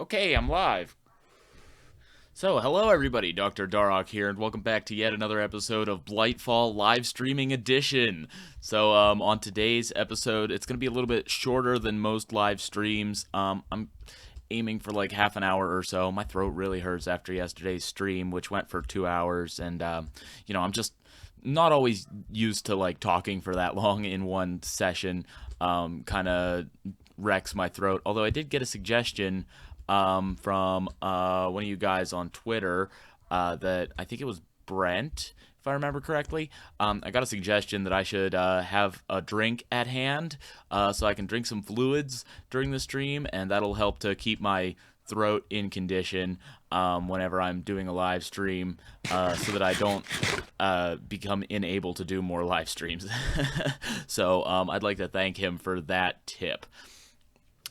Okay, I'm live. So, hello everybody, Dr. Darok here, and welcome back to yet another episode of Blightfall live streaming edition. So, on today's episode, it's going to be a little bit shorter than most live streams. I'm aiming for like half an hour or so. My throat really hurts after yesterday's stream, which went for 2 hours, and I'm just not always used to like talking for that long in one session. Kind of wrecks my throat. Although I did get a suggestion from one of you guys on Twitter that I think it was Brent, if I remember correctly. I got a suggestion that I should have a drink at hand so I can drink some fluids during the stream, and that'll help to keep my throat in condition whenever I'm doing a live stream so that I don't become unable to do more live streams. So I'd like to thank him for that tip.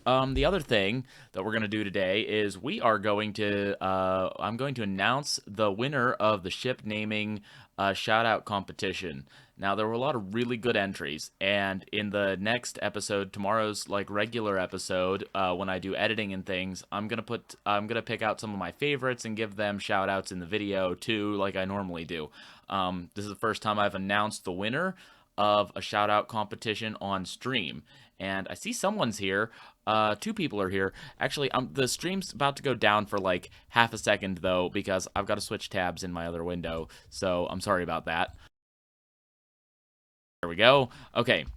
The other thing that we're going to do today is I'm going to announce the winner of the ship naming shout out competition. Now, there were a lot of really good entries, and in the next episode, tomorrow's like regular episode, when I do editing and things, I'm gonna pick out some of my favorites and give them shout outs in the video too, like I normally do. This is the first time I've announced the winner of a shout out competition on stream. And I see someone's here. Two people are here. Actually, the stream's about to go down for like half a second though, because I've got to switch tabs in my other window. So I'm sorry about that. There we go. Okay.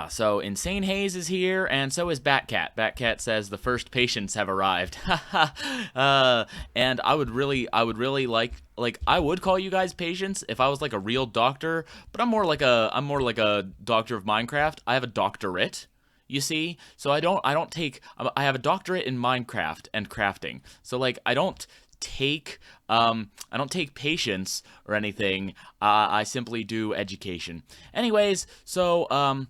So Insane Haze is here, and so is Batcat. Batcat says the first patients have arrived. And I would really like, I would call you guys patients if I was like a real doctor, but I'm more like a doctor of Minecraft. I have a doctorate, you see, so I don't take, I have a doctorate in Minecraft and crafting. So like, I don't take patients or anything. I simply do education. Anyways, so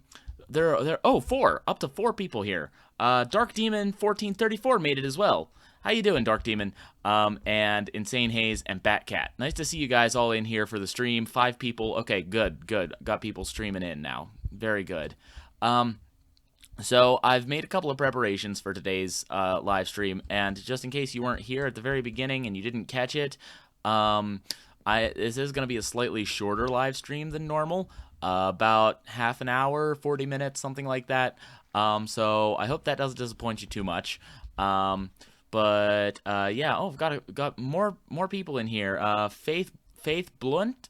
there four, up to four people here. Dark Demon 1434 made it as well. How you doing, Dark Demon? And Insane Haze and Batcat. Nice to see you guys all in here for the stream. 5 people. Okay, good. Got people streaming in now. Very good. So I've made a couple of preparations for today's live stream, and just in case you weren't here at the very beginning and you didn't catch it, this is going to be a slightly shorter live stream than normal, about half an hour, 40 minutes, something like that. So I hope that doesn't disappoint you too much. But yeah, I've got more people in here. Faith Blunt.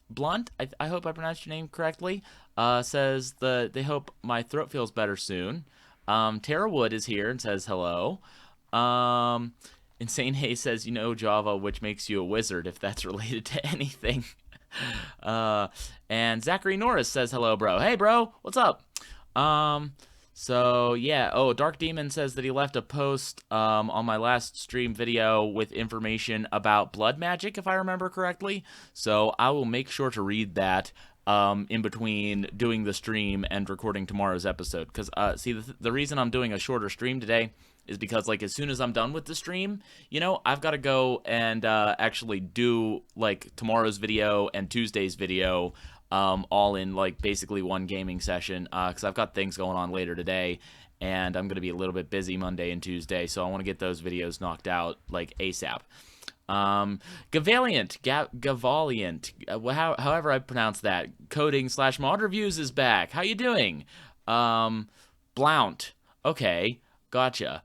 I hope I pronounced your name correctly. Says they hope my throat feels better soon. Tara Wood is here and says hello. Insane Hay says, you know Java, which makes you a wizard, if that's related to anything. And Zachary Norris says hello, bro. Hey, bro, what's up? So yeah. Oh, Dark Demon says that he left a post on my last stream video with information about blood magic, if I remember correctly. So I will make sure to read that in between doing the stream and recording tomorrow's episode. Because, see, the reason I'm doing a shorter stream today is because, like, as soon as I'm done with the stream, I've got to go and actually do, like, tomorrow's video and Tuesday's video all in, like, basically one gaming session. Because I've got things going on later today, and I'm going to be a little bit busy Monday and Tuesday, so I want to get those videos knocked out, like, ASAP. Gavaliant, however I pronounce that. Coding / mod reviews is back. How you doing? Blount. Okay, gotcha.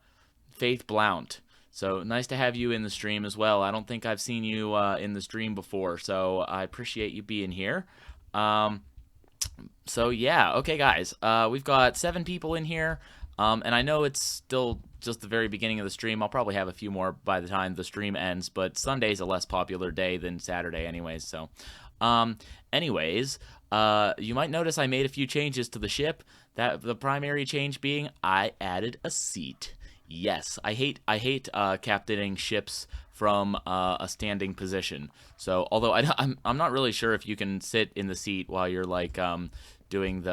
Faith Blount. So nice to have you in the stream as well. I don't think I've seen you in the stream before, so I appreciate you being here. So yeah, okay guys, we've got 7 people in here. And I know it's still just the very beginning of the stream. I'll probably have a few more by the time the stream ends, but Sunday's a less popular day than Saturday anyways, so. Anyways, you might notice I made a few changes to the ship. The primary change being I added a seat. Yes, I hate captaining ships from a standing position. So, although I'm not really sure if you can sit in the seat while you're like doing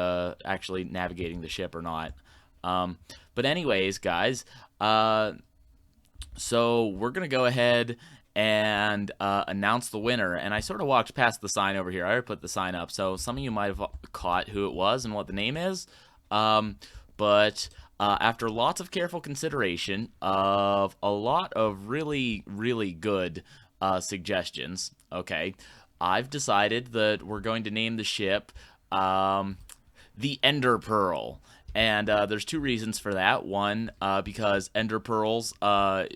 actually navigating the ship or not. But anyways, guys, so we're going to go ahead and announce the winner. And I sort of walked past the sign over here. I already put the sign up, so some of you might have caught who it was and what the name is. But after lots of careful consideration of a lot of really, really good suggestions, okay, I've decided that we're going to name the ship the Ender Pearl. And there's two reasons for that. One, because ender pearls are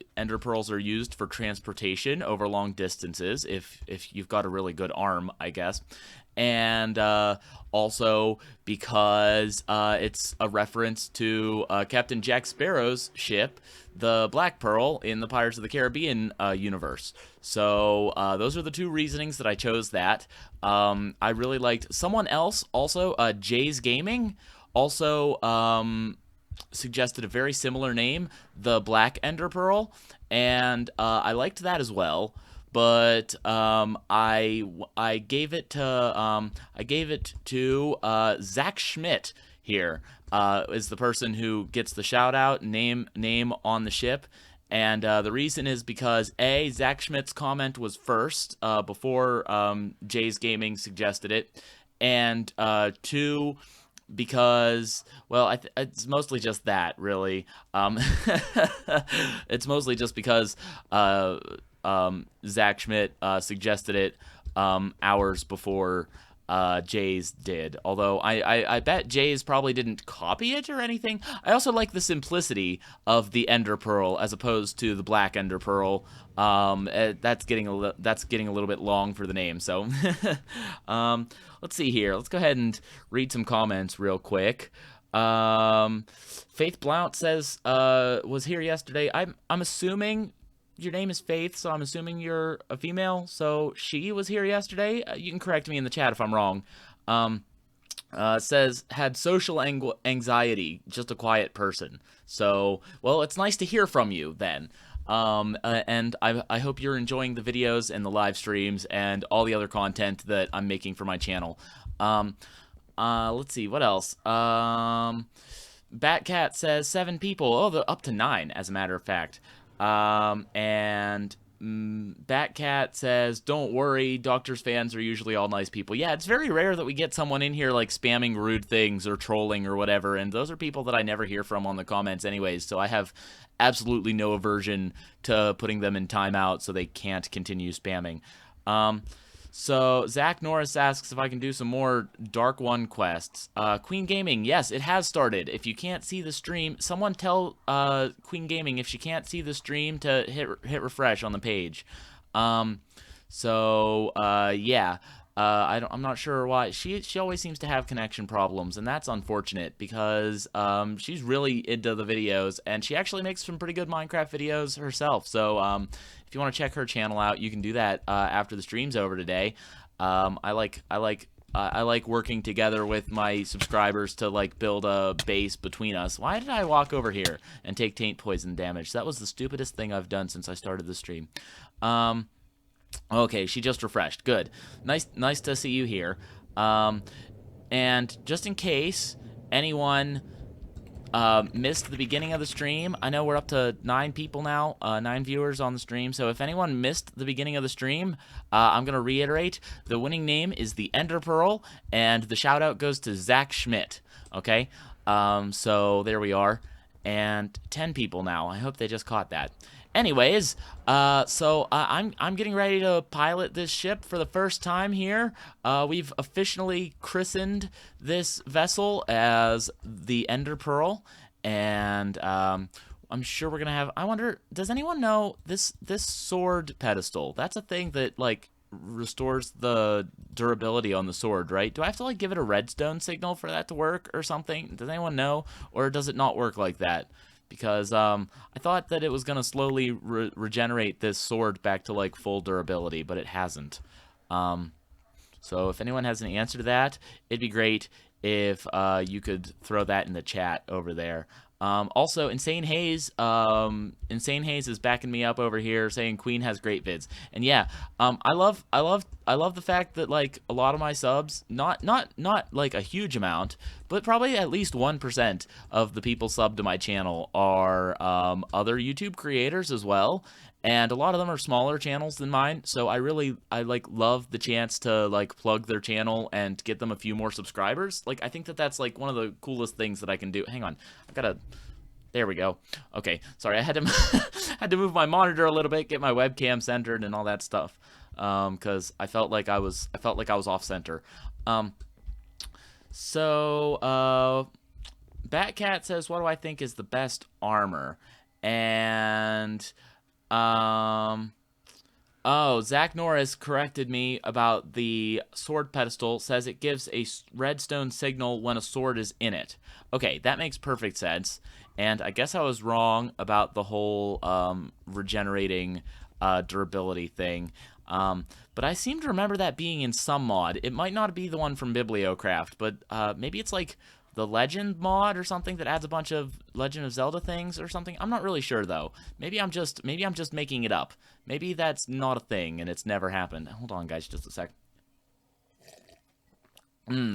used for transportation over long distances. If you've got a really good arm, I guess. And also because it's a reference to Captain Jack Sparrow's ship, the Black Pearl, in the Pirates of the Caribbean universe. So those are the two reasonings that I chose that. I really liked someone else also, Jay's Gaming, also suggested a very similar name, the Black Ender Pearl, and I liked that as well. But I gave it to Zac Schmidt here, is the person who gets the shout out name on the ship. And the reason is because A, Zac Schmidt's comment was first before Jay's Gaming suggested it, and two, because, well, it's mostly just that, really. It's mostly just because Zac Schmidt suggested it hours before Jay's did. Although I bet Jay's probably didn't copy it or anything. I also like the simplicity of the Ender Pearl as opposed to the Black Ender Pearl. That's getting a little bit long for the name. So let's see here. Let's go ahead and read some comments real quick. Faith Blount says was here yesterday. I'm assuming your name is Faith, so I'm assuming you're a female. So she was here yesterday. You can correct me in the chat if I'm wrong. Says had social anxiety, just a quiet person. So, well, it's nice to hear from you then. And I hope you're enjoying the videos and the live streams and all the other content that I'm making for my channel. Let's see, what else? Batcat says 7 people. Oh, they're up to 9, as a matter of fact. And Batcat says, don't worry, Doctor's fans are usually all nice people. Yeah, it's very rare that we get someone in here like spamming rude things or trolling or whatever, and those are people that I never hear from on the comments anyways, so I have absolutely no aversion to putting them in timeout so they can't continue spamming. So Zach Norris asks if I can do some more Dark One quests. Queen Gaming, yes, it has started. If you can't see the stream, someone tell Queen Gaming if she can't see the stream to hit refresh on the page. Yeah, I'm not sure why. She always seems to have connection problems, and that's unfortunate because she's really into the videos, and she actually makes some pretty good Minecraft videos herself. So if you want to check her channel out, you can do that after the stream's over today. I like working together with my subscribers to like build a base between us. Why did I walk over here and take taint poison damage? That was the stupidest thing I've done since I started the stream. Okay, she just refreshed. Good. Nice to see you here. And just in case anyone missed the beginning of the stream, I know we're up to 9 people now, 9 viewers on the stream, so if anyone missed the beginning of the stream, I'm going to reiterate, the winning name is the Ender Pearl, and the shout-out goes to Zac Schmidt, okay? So there we are, and 10 people now. I hope they just caught that. Anyways, I'm getting ready to pilot this ship for the first time here. We've officially christened this vessel as the Ender Pearl, and I'm sure we're gonna have. I wonder, does anyone know this sword pedestal? That's a thing that like restores the durability on the sword, right? Do I have to like give it a redstone signal for that to work or something? Does anyone know, or does it not work like that? Because I thought that it was going to slowly regenerate this sword back to like full durability, but it hasn't. So if anyone has an answer to that, it'd be great if you could throw that in the chat over there. Also, Insane Hayes is backing me up over here, saying Queen has great vids, and yeah, I love the fact that like a lot of my subs, not like a huge amount, but probably at least 1% of the people subbed to my channel are other YouTube creators as well. And a lot of them are smaller channels than mine, so I like love the chance to like plug their channel and get them a few more subscribers. Like I think that that's like one of the coolest things that I can do. Hang on, I've got a There we go. Okay, sorry, I had to had to move my monitor a little bit, get my webcam centered and all that stuff, because I felt like I was off center. Um, so Batcat says, "What do I think is the best armor?" And um, oh, Zach Norris corrected me about the sword pedestal. Says it gives a redstone signal when a sword is in it. Okay, that makes perfect sense. And I guess I was wrong about the whole regenerating durability thing. But I seem to remember that being in some mod. It might not be the one from Bibliocraft, but maybe it's like the Legend mod or something that adds a bunch of Legend of Zelda things or something. I'm not really sure though. Maybe I'm just making it up. Maybe that's not a thing and it's never happened. Hold on, guys, just a sec.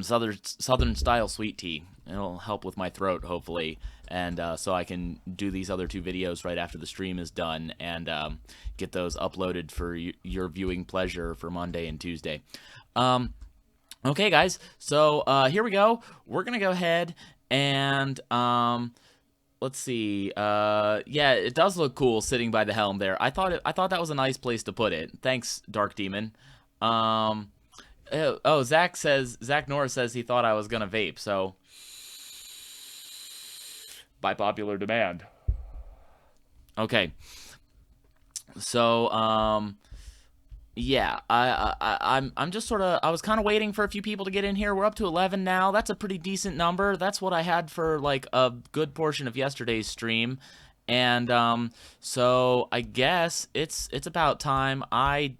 Southern style sweet tea. It'll help with my throat, hopefully, and so I can do these other two videos right after the stream is done and get those uploaded for your viewing pleasure for Monday and Tuesday. Okay, guys, so here we go. We're gonna go ahead and let's see. Yeah, it does look cool sitting by the helm there. I thought that was a nice place to put it. Thanks, Dark Demon. Zach Norris says he thought I was gonna vape, so by popular demand. Okay. So, yeah, I'm just sort of, I was kind of waiting for a few people to get in here. We're up to 11 now. That's a pretty decent number. That's what I had for like a good portion of yesterday's stream. And so I guess it's about time I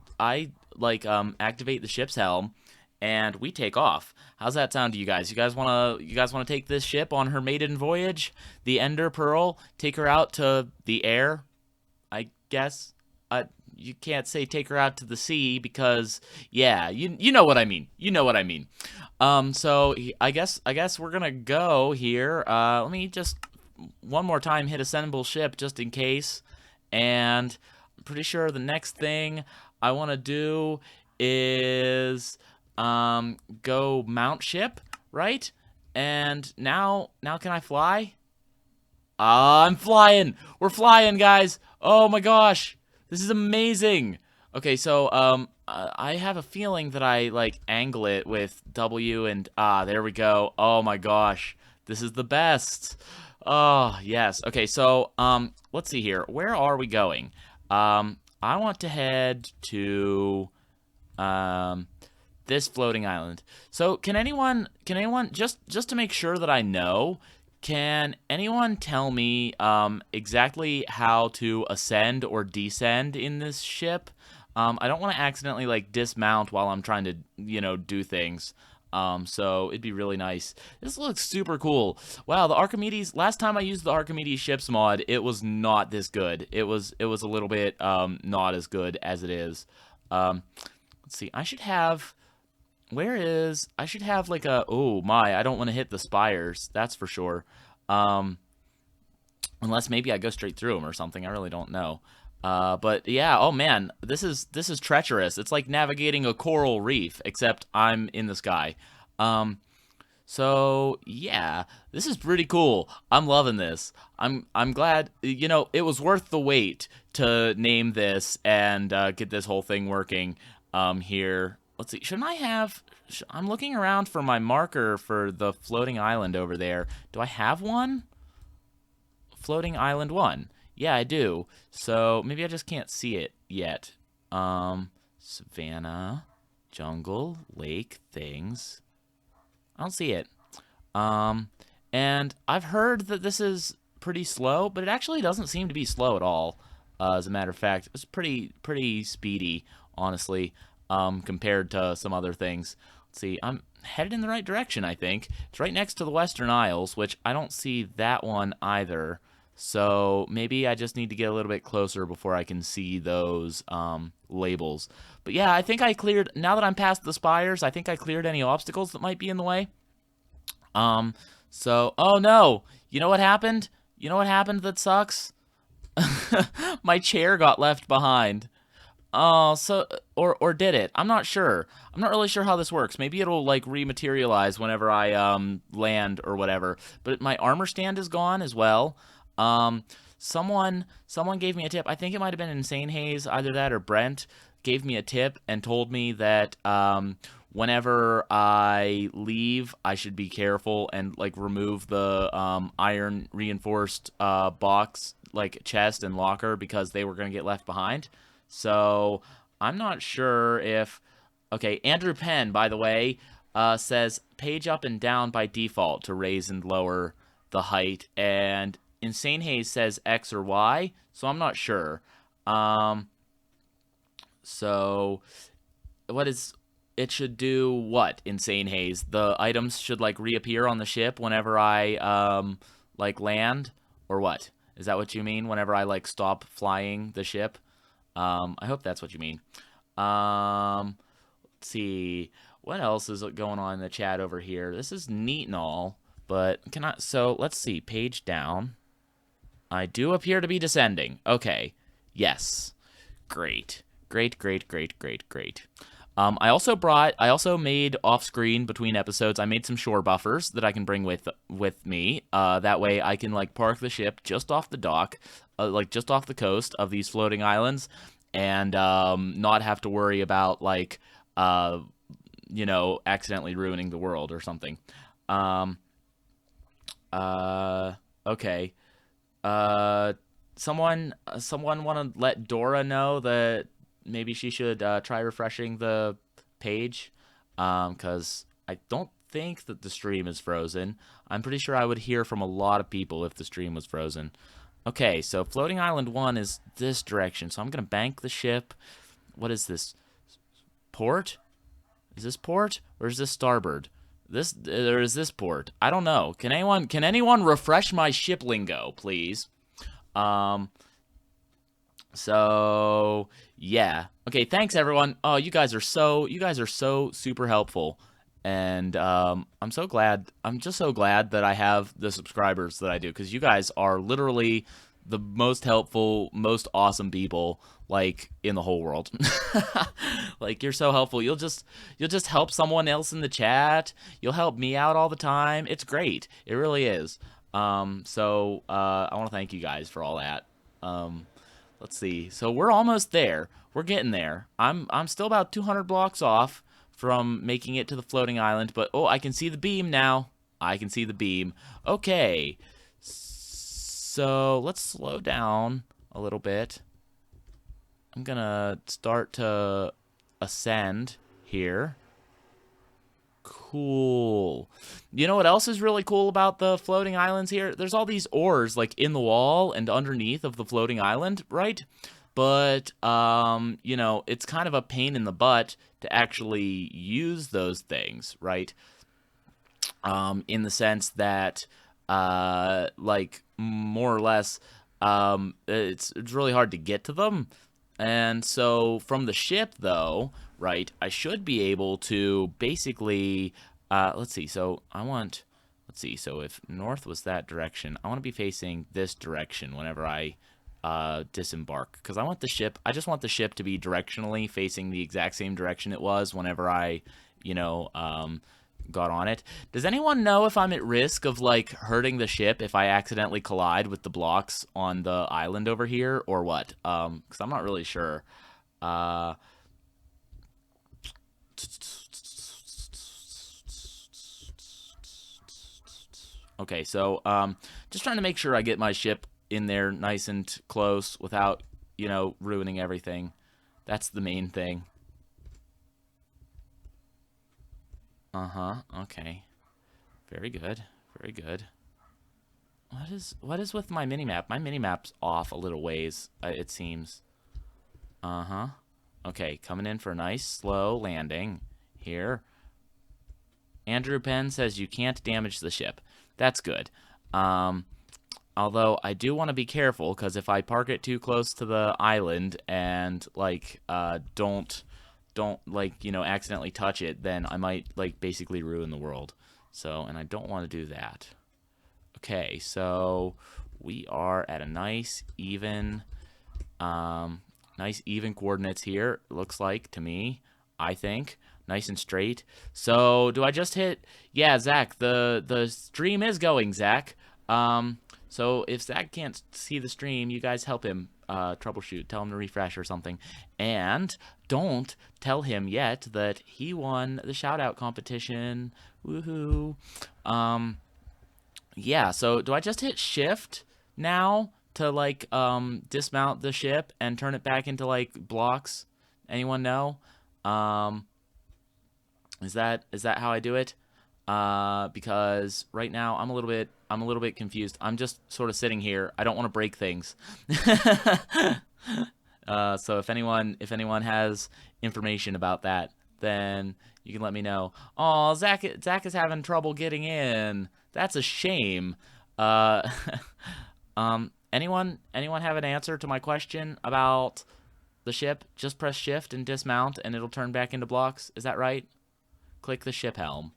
like activate the ship's helm and we take off. How's that sound to you guys? You guys wanna take this ship on her maiden voyage, the Ender Pearl, take her out to the air? I guess. You can't say take her out to the sea because, yeah, you know what I mean. You know what I mean. So I guess we're gonna go here. Let me just one more time hit assemble ship just in case. And I'm pretty sure the next thing I want to do is go mount ship, right? And now can I fly? I'm flying. We're flying, guys. Oh my gosh. This is amazing. Okay, so I have a feeling that I like angle it with W and there we go. Oh my gosh. This is the best. Oh, yes. Okay, so let's see here. Where are we going? I want to head to this floating island. So, can anyone just to make sure that I know, can anyone tell me exactly how to ascend or descend in this ship? I don't want to accidentally like dismount while I'm trying to, do things. So it'd be really nice. This looks super cool. Wow, the Archimedes, last time I used the Archimedes ships mod, it was not this good. It was a little bit not as good as it is. Let's see. I should have like a, oh my, I don't want to hit the spires. That's for sure. Unless maybe I go straight through them or something. I really don't know. But yeah, oh man, this is treacherous. It's like navigating a coral reef, except I'm in the sky. So yeah, this is pretty cool. I'm loving this. I'm glad, it was worth the wait to name this and get this whole thing working here. Let's see. I'm looking around for my marker for the floating island over there. Do I have one? Floating island 1. Yeah, I do. So maybe I just can't see it yet. Savannah, jungle, lake, things. I don't see it. And I've heard that this is pretty slow, but it actually doesn't seem to be slow at all. As a matter of fact, it's pretty speedy, honestly, compared to some other things. Let's see, I'm headed in the right direction, I think. It's right next to the Western Isles, which I don't see that one either. So maybe I just need to get a little bit closer before I can see those labels. But yeah, I think I cleared, now that I'm past the spires, I think I cleared any obstacles that might be in the way. So, oh no, you know what happened? You know what happened that sucks? My chair got left behind. Oh, so, or did it? I'm not sure. I'm not really sure how this works. Maybe it'll, like, rematerialize whenever I, land or whatever. But my armor stand is gone as well. Um, someone gave me a tip. I think it might have been Insane Haze, either that or Brent gave me a tip and told me that whenever I leave, I should be careful and like remove the iron reinforced box, like chest and locker, because they were gonna get left behind. So I'm not sure if. Okay, Andrew Penn, by the way, says page up and down by default to raise and lower the height, and Insane Haze says X or Y, so I'm not sure. Um, so what is it should do what, Insane Haze? The items should like reappear on the ship whenever I like land, or what? Is that what you mean? Whenever I like stop flying the ship? I hope that's what you mean. Let's see. What else is going on in the chat over here? This is neat and all, but so let's see. Page down. I do appear to be descending. Okay. Yes. Great. Great, great, great, great, great. I also made off-screen between episodes, I made some shore buffers that I can bring with me. That way I can, like, park the ship just off the dock, like, just off the coast of these floating islands, and not have to worry about, like, you know, accidentally ruining the world or something. Okay. Someone want to let Dora know that maybe she should try refreshing the page, because I don't think that the stream is frozen. I'm pretty sure I would hear from a lot of people if the stream was frozen. Okay, so floating island 1 is this direction, so I'm gonna bank the ship. What is this? Port? Is this port or is this starboard? This or is this port? I don't know. Can anyone refresh my ship lingo, please? So yeah. Okay, thanks everyone. Oh, you guys are so super helpful. And I'm just so glad that I have the subscribers that I do, because you guys are literally the most helpful, most awesome people like in the whole world. Like, you're so helpful. You'll just help someone else in the chat. You'll help me out all the time. It's great. It really is. So I want to thank you guys for all that. Let's see. So we're almost there. We're getting there. I'm still about 200 blocks off from making it to the floating island, but oh, I can see the beam now. I can see the beam. Okay. So let's slow down a little bit. I'm gonna start to ascend here. Cool. You know what else is really cool about the floating islands here? There's all these ores like in the wall and underneath of the floating island, right? But you know, it's kind of a pain in the butt to actually use those things, right? In the sense that like more or less it's really hard to get to them. And so from the ship though, right, I should be able to basically let's see. So let's see. So if north was that direction, I want to be facing this direction whenever I disembark, because I just want the ship to be directionally facing the exact same direction it was whenever I, you know, got on it. Does anyone know if I'm at risk of like hurting the ship if I accidentally collide with the blocks on the island over here, or what? Because I'm not really sure. Okay, so just trying to make sure I get my ship in there nice and close without, you know, ruining everything. That's the main thing. Okay. Very good. Very good. What is with my minimap? My minimap's off a little ways, it seems. Okay, coming in for a nice slow landing here. Andrew Penn says you can't damage the ship. That's good. Although I do want to be careful, because if I park it too close to the island and like don't like, you know, accidentally touch it, then I might like basically ruin the world. So, and I don't want to do that. Okay, so we are at a nice even coordinates here, it looks like to me. I think nice and straight. So do I just hit? Yeah, Zach, the stream is going, Zach. So if Zac can't see the stream, you guys help him troubleshoot. Tell him to refresh or something. And don't tell him yet that he won the shout-out competition. Woohoo. Yeah, so do I just hit shift now to, like, dismount the ship and turn it back into, like, blocks? Anyone know? Is that how I do it? Because right now I'm a little bit confused. I'm just sort of sitting here. I don't want to break things. So if anyone has information about that, then you can let me know. Oh, Zac is having trouble getting in. That's a shame. Anyone have an answer to my question about the ship? Just press shift and dismount and it'll turn back into blocks. Is that right? Click the ship helm.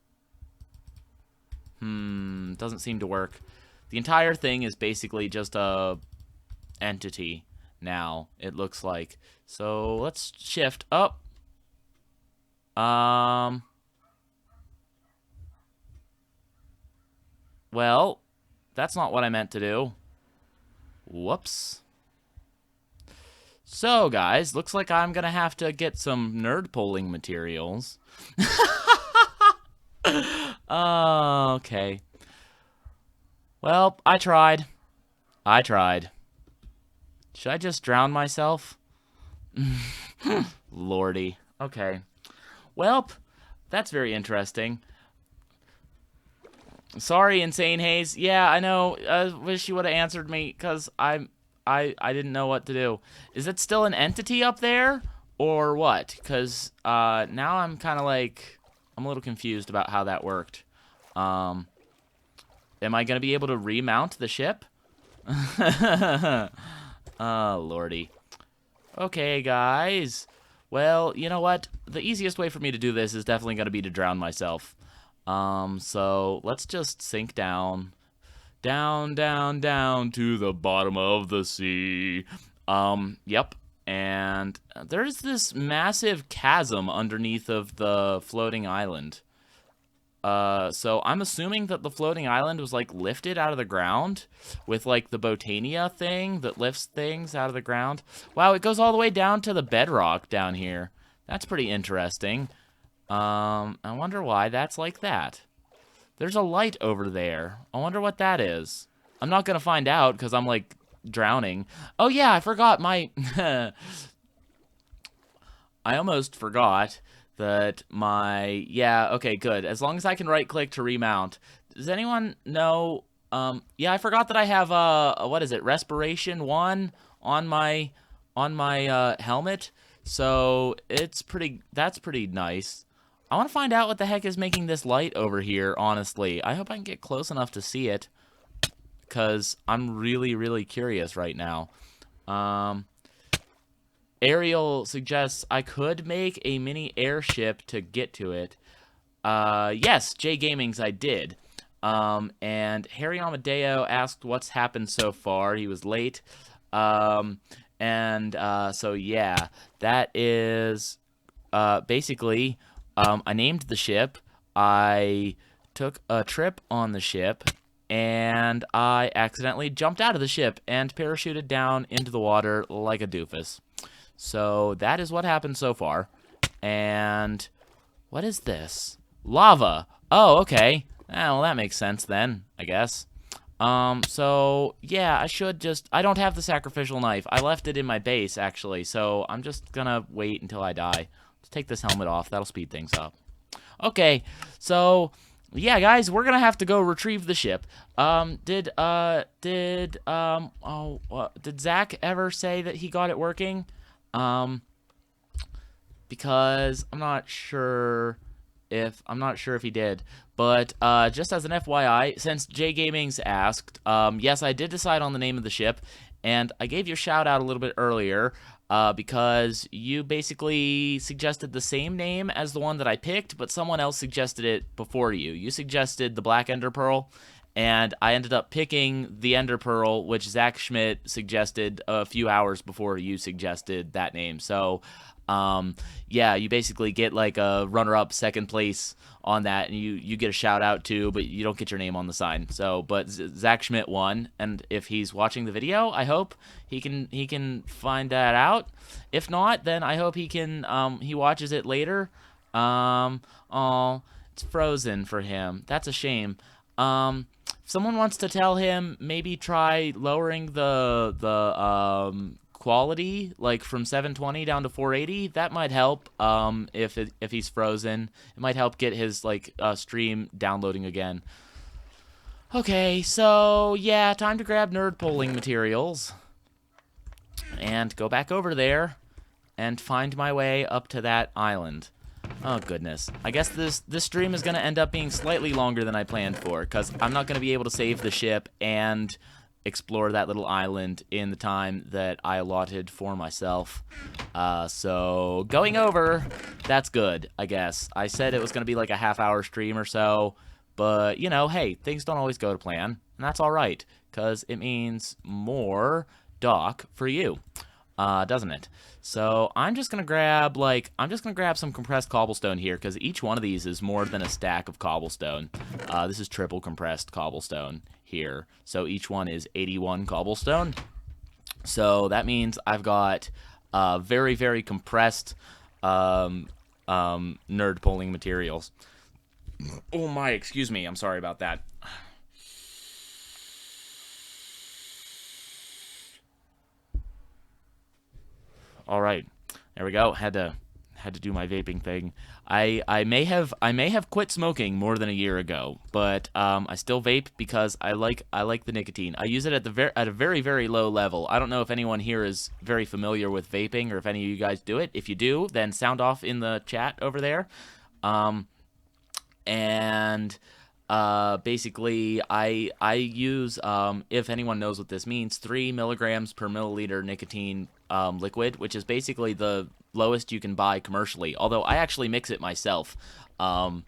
Doesn't seem to work. The entire thing is basically just a entity now, it looks like. So let's shift up. Well, that's not what I meant to do. Whoops. So, guys, looks like I'm gonna have to get some nerd polling materials. Okay. Well, I tried. Should I just drown myself? Lordy. Okay. Well, that's very interesting. Sorry, Insane Haze. Yeah, I know. I wish you would have answered me, because I didn't know what to do. Is it still an entity up there, or what? Because now I'm kind of like, I'm a little confused about how that worked. Am I going to be able to remount the ship? Oh, lordy. Okay, guys. Well, you know what? The easiest way for me to do this is definitely going to be to drown myself. So let's just sink down. Down, down, down to the bottom of the sea. Yep. And there's this massive chasm underneath of the floating island. So I'm assuming that the floating island was, like, lifted out of the ground with, like, the Botania thing that lifts things out of the ground. Wow, it goes all the way down to the bedrock down here. That's pretty interesting. I wonder why that's like that. There's a light over there. I wonder what that is. I'm not gonna find out because I'm, like, drowning. Oh, yeah, I forgot my... I almost forgot that my... Yeah, okay, good. As long as I can right-click to remount. Does anyone know... yeah, I forgot that I have, what is it, Respiration 1 on my helmet. So, that's pretty nice. I want to find out what the heck is making this light over here, honestly. I hope I can get close enough to see it, because I'm really, really curious right now. Ariel suggests I could make a mini airship to get to it. Yes, J Gaming's I did. And Harry Amadeo asked what's happened so far. He was late. So yeah, that is basically... I named the ship, I took a trip on the ship, and I accidentally jumped out of the ship and parachuted down into the water like a doofus. So that is what happened so far. And what is this? Lava. Oh, okay. Well, that makes sense then, I guess. So, yeah, I don't have the sacrificial knife. I left it in my base, actually, so I'm just gonna wait until I die. Let's take this helmet off. That'll speed things up. Okay, so, yeah, guys, we're gonna have to go retrieve the ship. Did Zac ever say that he got it working? Because I'm not sure if he did. But just as an FYI, since J Gaming's asked, yes, I did decide on the name of the ship, and I gave you a shout out a little bit earlier because you basically suggested the same name as the one that I picked, but someone else suggested it before you. You suggested the Black Ender Pearl, and I ended up picking the Ender Pearl, which Zac Schmidt suggested a few hours before you suggested that name. So, yeah, you basically get like a runner-up, second place on that, and you get a shout out too, but you don't get your name on the sign. So, but Zac Schmidt won, and if he's watching the video, I hope he can find that out. If not, then I hope he watches it later. Oh, it's frozen for him. That's a shame. If someone wants to tell him, maybe try lowering the quality, like from 720 down to 480. That might help. If he's frozen, it might help get his like stream downloading again. Okay, so yeah, time to grab nerd polling materials and go back over there and find my way up to that island. Oh, goodness. I guess this stream is going to end up being slightly longer than I planned for, because I'm not going to be able to save the ship and explore that little island in the time that I allotted for myself. So, going over, that's good, I guess. I said it was going to be like a half-hour stream or so, but, you know, hey, things don't always go to plan, and that's all right, because it means more dock for you. Doesn't it? So I'm just gonna grab some compressed cobblestone here, because each one of these is more than a stack of cobblestone. This is triple compressed cobblestone here, so each one is 81 cobblestone. So that means I've got very, very compressed nerd pulling materials. Oh my, excuse me, I'm sorry about that. All right, there we go. Had to do my vaping thing. I may have quit smoking more than a year ago, but I still vape because I like the nicotine. I use it at a very, very low level. I don't know if anyone here is very familiar with vaping, or if any of you guys do it. If you do, then sound off in the chat over there. And basically, I use, if anyone knows what this means, 3 milligrams per milliliter nicotine liquid, which is basically the lowest you can buy commercially. Although I actually mix it myself. I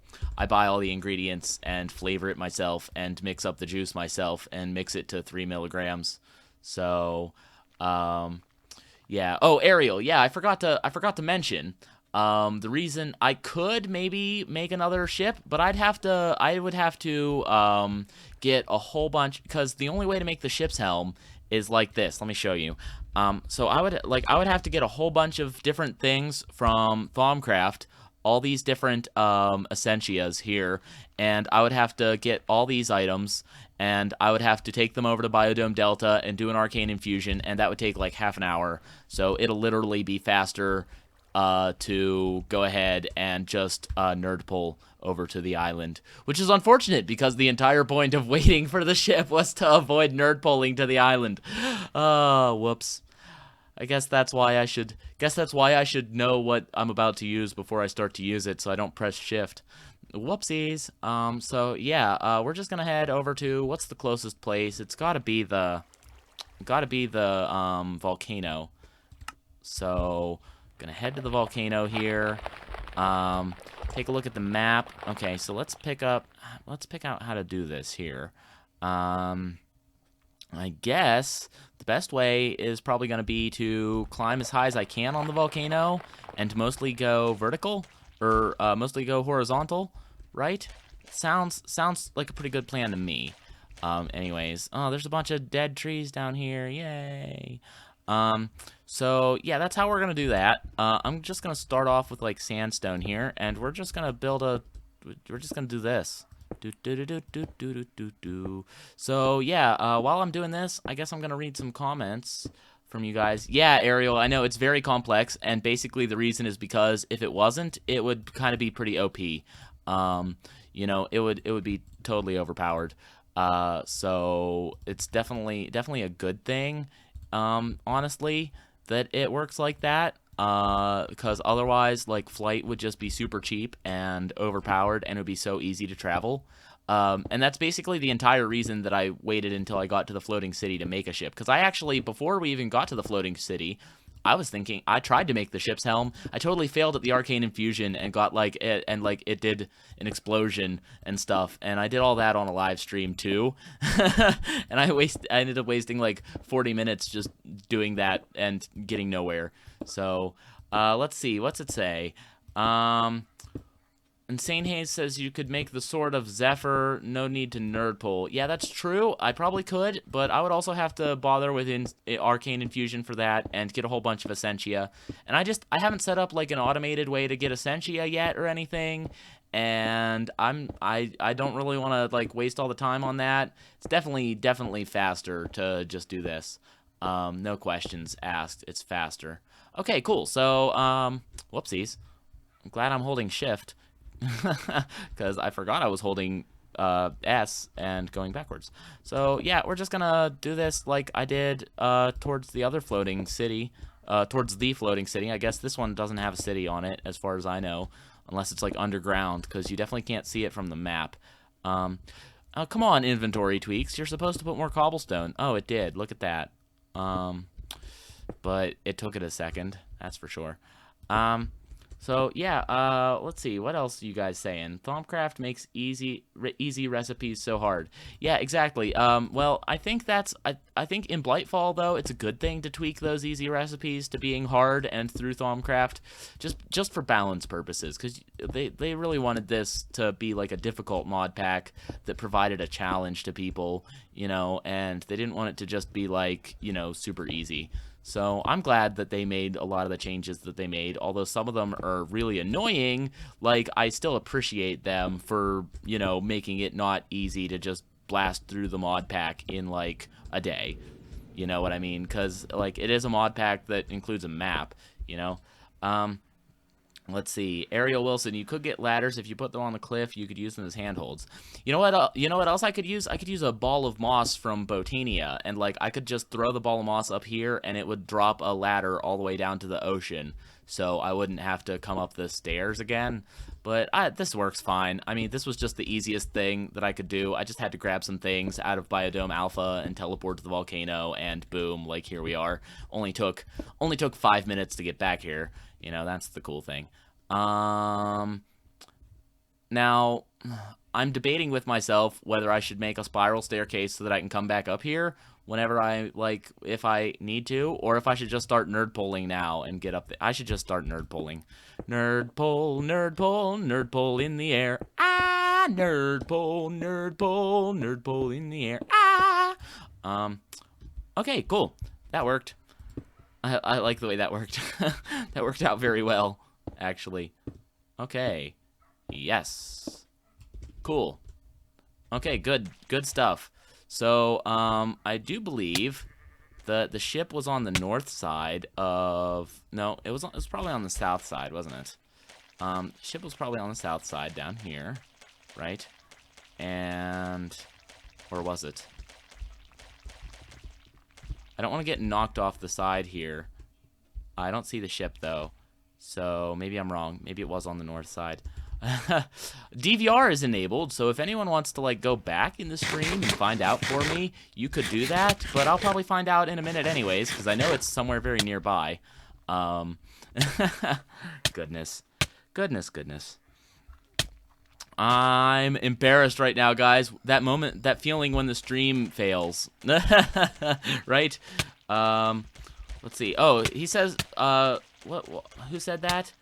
buy all the ingredients and flavor it myself and mix up the juice myself and mix it to 3 milligrams. So, yeah. Oh, Ariel. Yeah, I forgot to mention. The reason I could maybe make another ship, but I would have to get a whole bunch, because the only way to make the ship's helm is like this. Let me show you. So I would have to get a whole bunch of different things from Thaumcraft, all these different essentias here, and I would have to get all these items, and I would have to take them over to Biodome Delta and do an arcane infusion, and that would take like half an hour. So it'll literally be faster to go ahead and just nerd pull over to the island, which is unfortunate because the entire point of waiting for the ship was to avoid nerd pulling to the island. Whoops. I guess that's why I should know what I'm about to use before I start to use it, so I don't press shift. Whoopsies. So yeah, we're just gonna head over to, what's the closest place? It's gotta be the volcano. So gonna head to the volcano here. Take a look at the map. Okay, so let's pick out how to do this here. I guess the best way is probably gonna be to climb as high as I can on the volcano and mostly go vertical, or mostly go horizontal, right? Sounds like a pretty good plan to me. Anyways, oh, there's a bunch of dead trees down here. Yay. So yeah, that's how we're gonna do that. I'm just gonna start off with like sandstone here, and we're just gonna do this. So yeah, while I'm doing this, I guess I'm gonna read some comments from you guys. Yeah, Ariel, I know it's very complex, and basically the reason is because if it wasn't, it would kind of be pretty OP. You know, it would be totally overpowered. So it's definitely a good thing. Honestly, that it works like that, because otherwise, like, flight would just be super cheap and overpowered, and it would be so easy to travel. And that's basically the entire reason that I waited until I got to the floating city to make a ship, because I actually, before we even got to the floating city, I was thinking, I tried to make the ship's helm. I totally failed at the arcane infusion and got like it, and like it did an explosion and stuff. And I did all that on a live stream too. And I ended up wasting like 40 minutes just doing that and getting nowhere. So let's see, what's it say? Insane Haze says you could make the Sword of Zephyr, no need to nerd pull. Yeah, that's true. I probably could, but I would also have to bother with Arcane Infusion for that and get a whole bunch of Essentia. And I haven't set up like an automated way to get Essentia yet or anything. And I don't really want to like waste all the time on that. It's definitely faster to just do this. No questions asked. It's faster. Okay, cool. So, whoopsies. I'm glad I'm holding shift. Because I forgot I was holding S and going backwards. So yeah, we're just gonna do this like I did towards the other floating city, towards the floating city. I guess this one doesn't have a city on it as far as I know, unless it's like underground, because you definitely can't see it from the map. Oh, come on, inventory tweaks. You're supposed to put more cobblestone. Oh, it did. Look at that. But it took it a second. That's for sure. So yeah, let's see, what else are you guys saying? Thaumcraft makes easy recipes so hard. Yeah, exactly. Well, I think I think in Blightfall though, it's a good thing to tweak those easy recipes to being hard and through Thaumcraft, just for balance purposes, because they really wanted this to be like a difficult mod pack that provided a challenge to people, you know, and they didn't want it to just be like, you know, super easy. So I'm glad that they made a lot of the changes that they made, although some of them are really annoying. Like, I still appreciate them for, you know, making it not easy to just blast through the mod pack in, like, a day. You know what I mean? Because, like, it is a mod pack that includes a map, you know? Let's see. Ariel Wilson, you could get ladders if you put them on the cliff. You could use them as handholds. You know what? You know what else I could use? I could use a ball of moss from Botania, and like I could just throw the ball of moss up here, and it would drop a ladder all the way down to the ocean, so I wouldn't have to come up the stairs again. But this works fine. I mean, this was just the easiest thing that I could do. I just had to grab some things out of Biodome Alpha and teleport to the volcano, and boom, like here we are. Only took 5 minutes to get back here. You know, that's the cool thing. Now, I'm debating with myself whether I should make a spiral staircase so that I can come back up here whenever if I need to, or if I should just start nerd pulling now and get up there. I should just start nerd pulling. Nerd pull, nerd pull, nerd pull in the air. Ah, nerd pull, nerd pull, nerd pull in the air. Ah. Okay, cool. That worked. I like the way that worked. That worked out very well, actually. Okay. Yes. Cool. Okay, good stuff. So, I do believe the ship was on the north side of... No, it was probably on the south side, wasn't it? The ship was probably on the south side down here, right? And... Or was it? I don't want to get knocked off the side here. I don't see the ship, though. So, maybe I'm wrong. Maybe it was on the north side. DVR is enabled, so if anyone wants to, like, go back in the stream and find out for me, you could do that. But I'll probably find out in a minute anyways, because I know it's somewhere very nearby. Goodness. Goodness. I'm embarrassed right now, guys. That moment, that feeling when the stream fails. Right? Let's see. Oh, he says, who said that?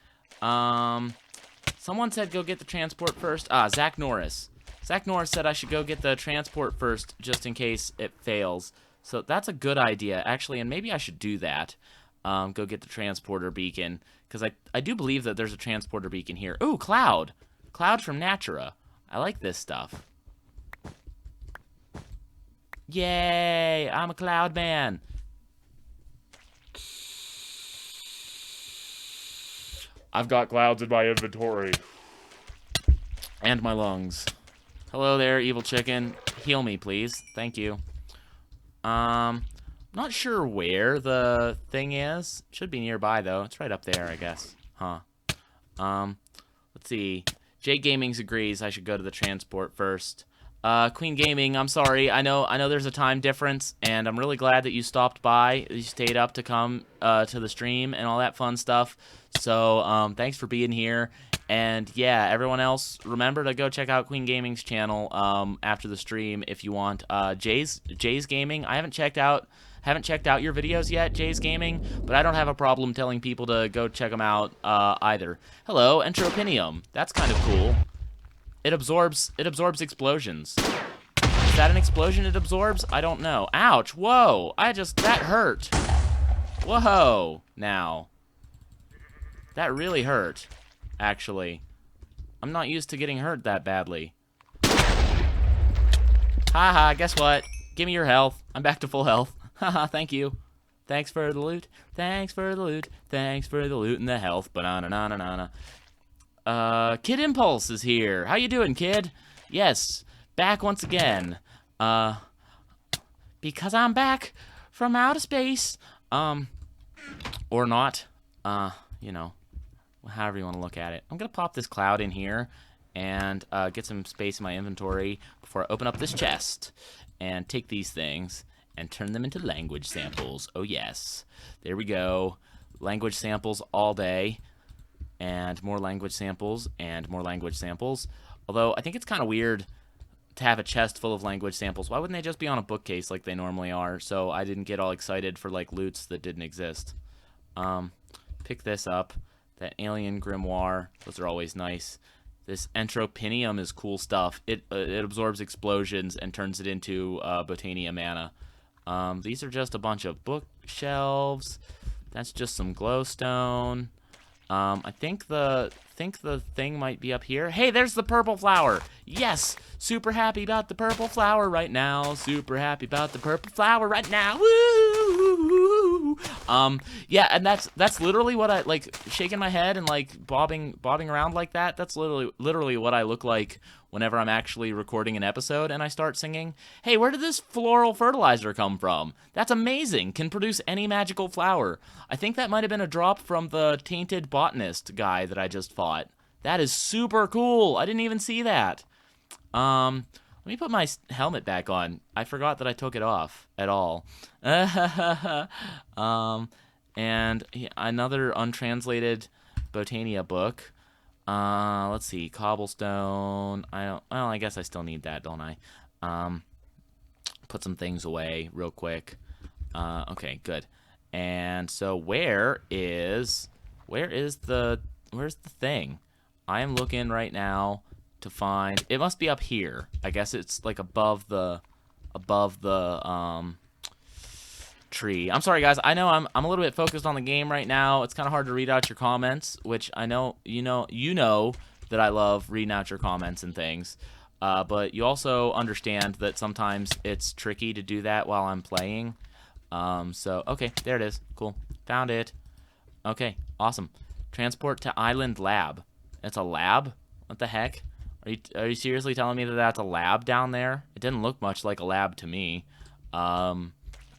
Someone said go get the transport first. Zach Norris. Zach Norris said I should go get the transport first just in case it fails. So that's a good idea, actually, and maybe I should do that. Go get the transporter beacon, because I do believe that there's a transporter beacon here. Ooh, Cloud. Cloud from Natura. I like this stuff. Yay! I'm a Cloud man. I've got clouds in my inventory. And my lungs. Hello there, evil chicken. Heal me, please. Thank you. Not sure where the thing is. Should be nearby, though. It's right up there, I guess. Huh. Let's see. Jay Gamings agrees I should go to the transport first. Queen Gaming, I'm sorry. I know there's a time difference, and I'm really glad that you stopped by. You stayed up to come to the stream and all that fun stuff. So, thanks for being here. And yeah, everyone else, remember to go check out Queen Gaming's channel after the stream if you want. Jay's Gaming, I haven't checked out your videos yet, Jay's Gaming, but I don't have a problem telling people to go check them out either. Hello, Entropinium. That's kind of cool. It absorbs explosions. Is that an explosion it absorbs? I don't know. Ouch, whoa, that hurt. Whoa, now. That really hurt, actually. I'm not used to getting hurt that badly. Haha, guess what? Give me your health. I'm back to full health. Haha, thank you. Thanks for the loot. Thanks for the loot. Thanks for the loot and the health. Banana. Kid Impulse is here. How you doing, kid? Yes, back once again. Because I'm back from outer space. Or not. You know, however you want to look at it. I'm gonna pop this cloud in here and get some space in my inventory before I open up this chest and take these things and turn them into language samples. Oh yes, there we go. Language samples all day. And more language samples, and more language samples. Although, I think it's kind of weird to have a chest full of language samples. Why wouldn't they just be on a bookcase like they normally are? So I didn't get all excited for, like, loots that didn't exist. Pick this up. That alien grimoire. Those are always nice. This entropinium is cool stuff. It absorbs explosions and turns it into botania mana. These are just a bunch of bookshelves. That's just some glowstone. I think the thing might be up here. Hey, there's the purple flower. Yes, super happy about the purple flower right now. Super happy about the purple flower right now. Woo! Yeah, and that's literally what I like, shaking my head and like bobbing around like that. That's literally what I look like whenever I'm actually recording an episode and I start singing. Hey, where did this floral fertilizer come from? That's amazing. Can produce any magical flower. I think that might have been a drop from the tainted botanist guy that I just fought. That is super cool. I didn't even see that. Let me put my helmet back on. I forgot that I took it off at all. And another untranslated Botania book. Let's see, cobblestone. Well, I guess I still need that, don't I? Put some things away real quick. Okay, good. And so where's the thing? I am looking right now to find. It must be up here. I guess it's like above the tree. I'm sorry, guys. I know I'm a little bit focused on the game right now. It's kind of hard to read out your comments, which I know you know that I love reading out your comments and things. But you also understand that sometimes it's tricky to do that while I'm playing. So okay, there it is. Cool. Found it. Okay, awesome. Transport to Island Lab. It's a lab? What the heck? Are you seriously telling me that that's a lab down there? It didn't look much like a lab to me. I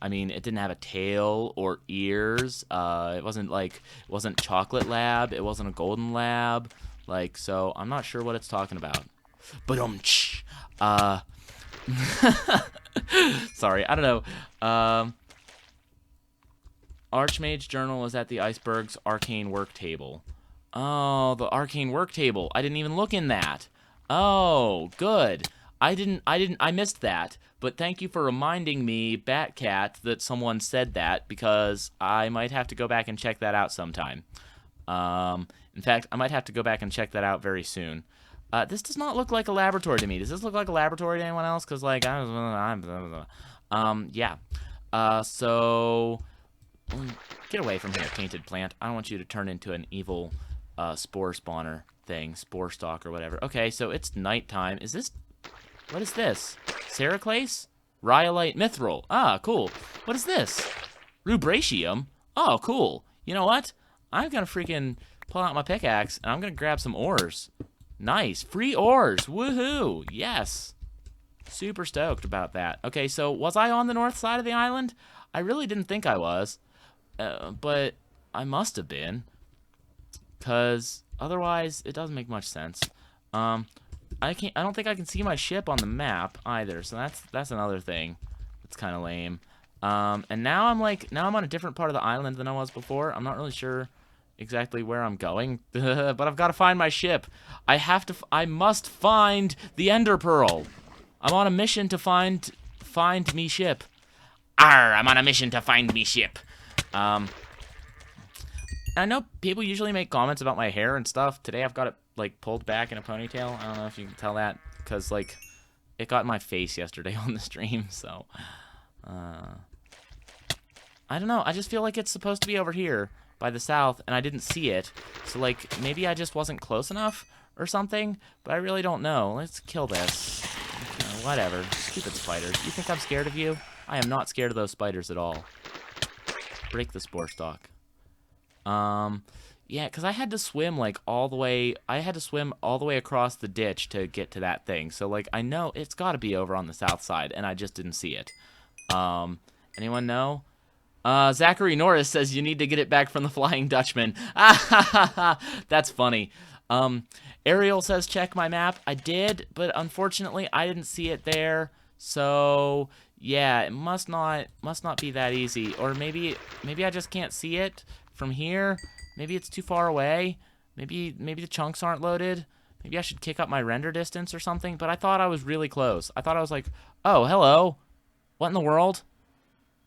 mean, it didn't have a tail or ears. It wasn't chocolate lab. It wasn't a golden lab. Like, so I'm not sure what it's talking about. But sorry, I don't know. Archmage Journal is at the Iceberg's Arcane Work Table. Oh, the Arcane Work Table. I didn't even look in that. Oh, good. I missed that. But thank you for reminding me, Batcat, that someone said that, because I might have to go back and check that out sometime. In fact, I might have to go back and check that out very soon. This does not look like a laboratory to me. Does this look like a laboratory to anyone else? Because, like, yeah. So, get away from here, tainted plant. I don't want you to turn into an evil spore spawner thing, spore stalk or whatever. Okay, so it's nighttime. What is this? Seraclase? Rhyolite mithril. Ah, cool. What is this? Rubratium? Oh, cool. You know what? I'm gonna freaking pull out my pickaxe and I'm gonna grab some ores. Nice. Free ores. Woohoo. Yes. Super stoked about that. Okay, so was I on the north side of the island? I really didn't think I was. But I must have been. Because otherwise, it doesn't make much sense. I don't think I can see my ship on the map either. So that's another thing. It's kind of lame. And now I'm on a different part of the island than I was before. I'm not really sure exactly where I'm going, but I've got to find my ship. I must find the Ender Pearl. I'm on a mission to find me ship. Arr, I'm on a mission to find me ship. I know people usually make comments about my hair and stuff. Today I've got it like pulled back in a ponytail. I don't know if you can tell that because like it got in my face yesterday on the stream. So I don't know. I just feel like it's supposed to be over here by the south, and I didn't see it. So like maybe I just wasn't close enough or something. But I really don't know. Let's kill this. Whatever. Stupid spiders. You think I'm scared of you? I am not scared of those spiders at all. Break the spore stalk. Yeah, because I had to swim like all the way. I had to swim all the way across the ditch to get to that thing. So like I know it's got to be over on the south side, and I just didn't see it. Anyone know? Zachary Norris says you need to get it back from the Flying Dutchman. That's funny. Ariel says check my map. I did, but unfortunately I didn't see it there. So yeah, it must not be that easy. Or maybe I just can't see it from here. Maybe it's too far away. Maybe the chunks aren't loaded. Maybe I should kick up my render distance or something. But I thought I was really close. I thought I was like, oh, hello. What in the world?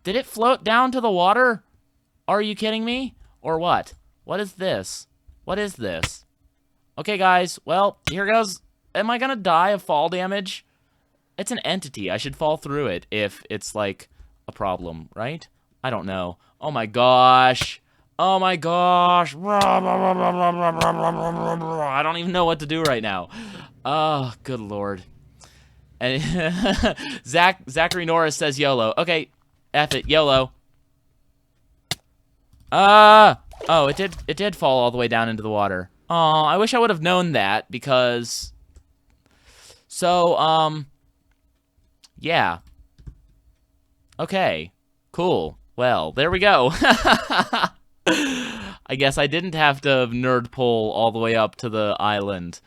Did it float down to the water? Are you kidding me? Or what? What is this? What is this? Okay, guys. Well, here goes. Am I gonna die of fall damage? It's an entity. I should fall through it if it's like a problem, right? I don't know. Oh my gosh. Oh my gosh. I don't even know what to do right now. Oh, good lord. And Zachary Norris says YOLO. Okay, F it, YOLO. Oh, it did fall all the way down into the water. Oh, I wish I would have known that because yeah. Okay. Cool. Well, there we go. I guess I didn't have to nerd pull all the way up to the island.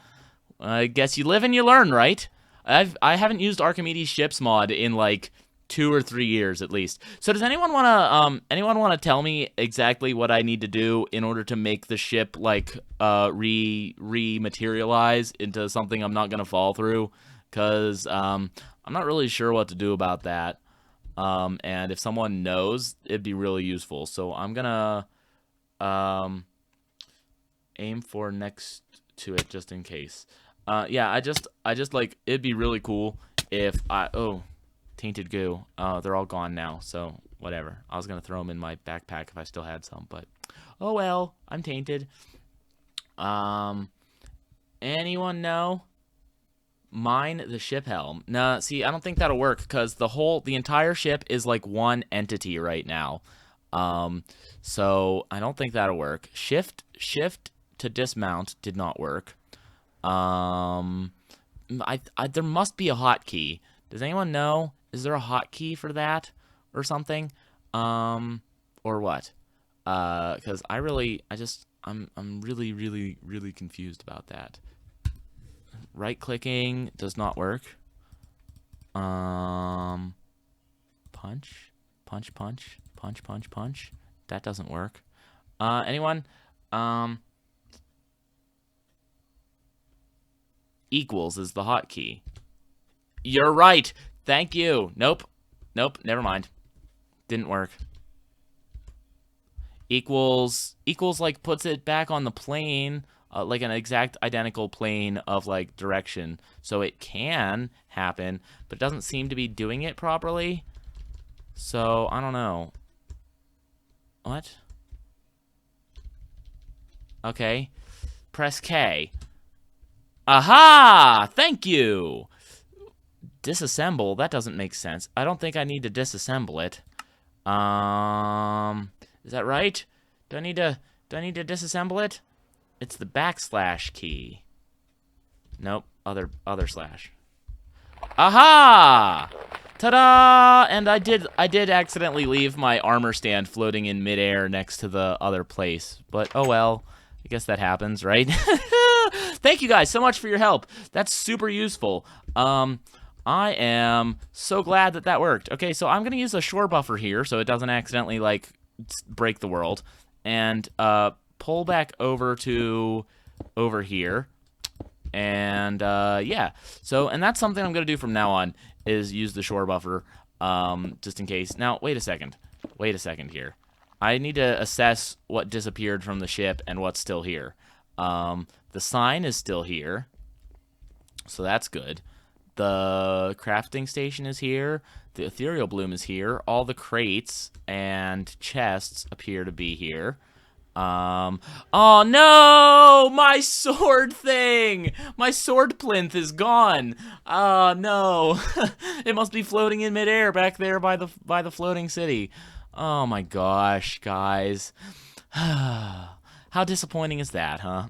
I guess you live and you learn, right? I haven't used Archimedes ships mod in like 2 or 3 years at least. So does anyone wanna tell me exactly what I need to do in order to make the ship like rematerialize into something I'm not gonna fall through? Cause I'm not really sure what to do about that. And if someone knows, it'd be really useful. So I'm gonna aim for next to it just in case. Yeah, I just like it'd be really cool if tainted goo. They're all gone now, so whatever. I was gonna throw them in my backpack if I still had some, but oh well, I'm tainted. Anyone know? Mine the ship helm. Nah, see, I don't think that'll work because the entire ship is like one entity right now. So I don't think that'll work. Shift to dismount did not work. There must be a hotkey. Does anyone know? Is there a hotkey for that or something? Or what? Because I'm really confused about that. Right clicking does not work. Punch. That doesn't work. Anyone? Equals is the hotkey. You're right. Thank you. Nope. Never mind. Didn't work. Equals like puts it back on the plane. Like an exact identical plane of like direction, so it can happen, but it doesn't seem to be doing it properly. So I don't know. What? Okay, press K. Aha! Thank you. Disassemble. That doesn't make sense. I don't think I need to disassemble it. Is that right? Do I need to disassemble it? It's the backslash key. Nope, other slash. Aha! Ta-da! And I did accidentally leave my armor stand floating in midair next to the other place. But oh well. I guess that happens, right? Thank you guys so much for your help. That's super useful. I am so glad that that worked. Okay, so I'm going to use a shore buffer here so it doesn't accidentally, like, break the world. And pull back over to over here. And, yeah. So, and that's something I'm going to do from now on, is use the shore buffer, just in case. Now, wait a second. Wait a second here. I need to assess what disappeared from the ship and what's still here. The sign is still here, so that's good. The crafting station is here. The ethereal bloom is here. All the crates and chests appear to be here. Oh no! My sword thing! My sword plinth is gone. Oh no. It must be floating in midair back there by the floating city. Oh my gosh, guys. How disappointing is that, huh?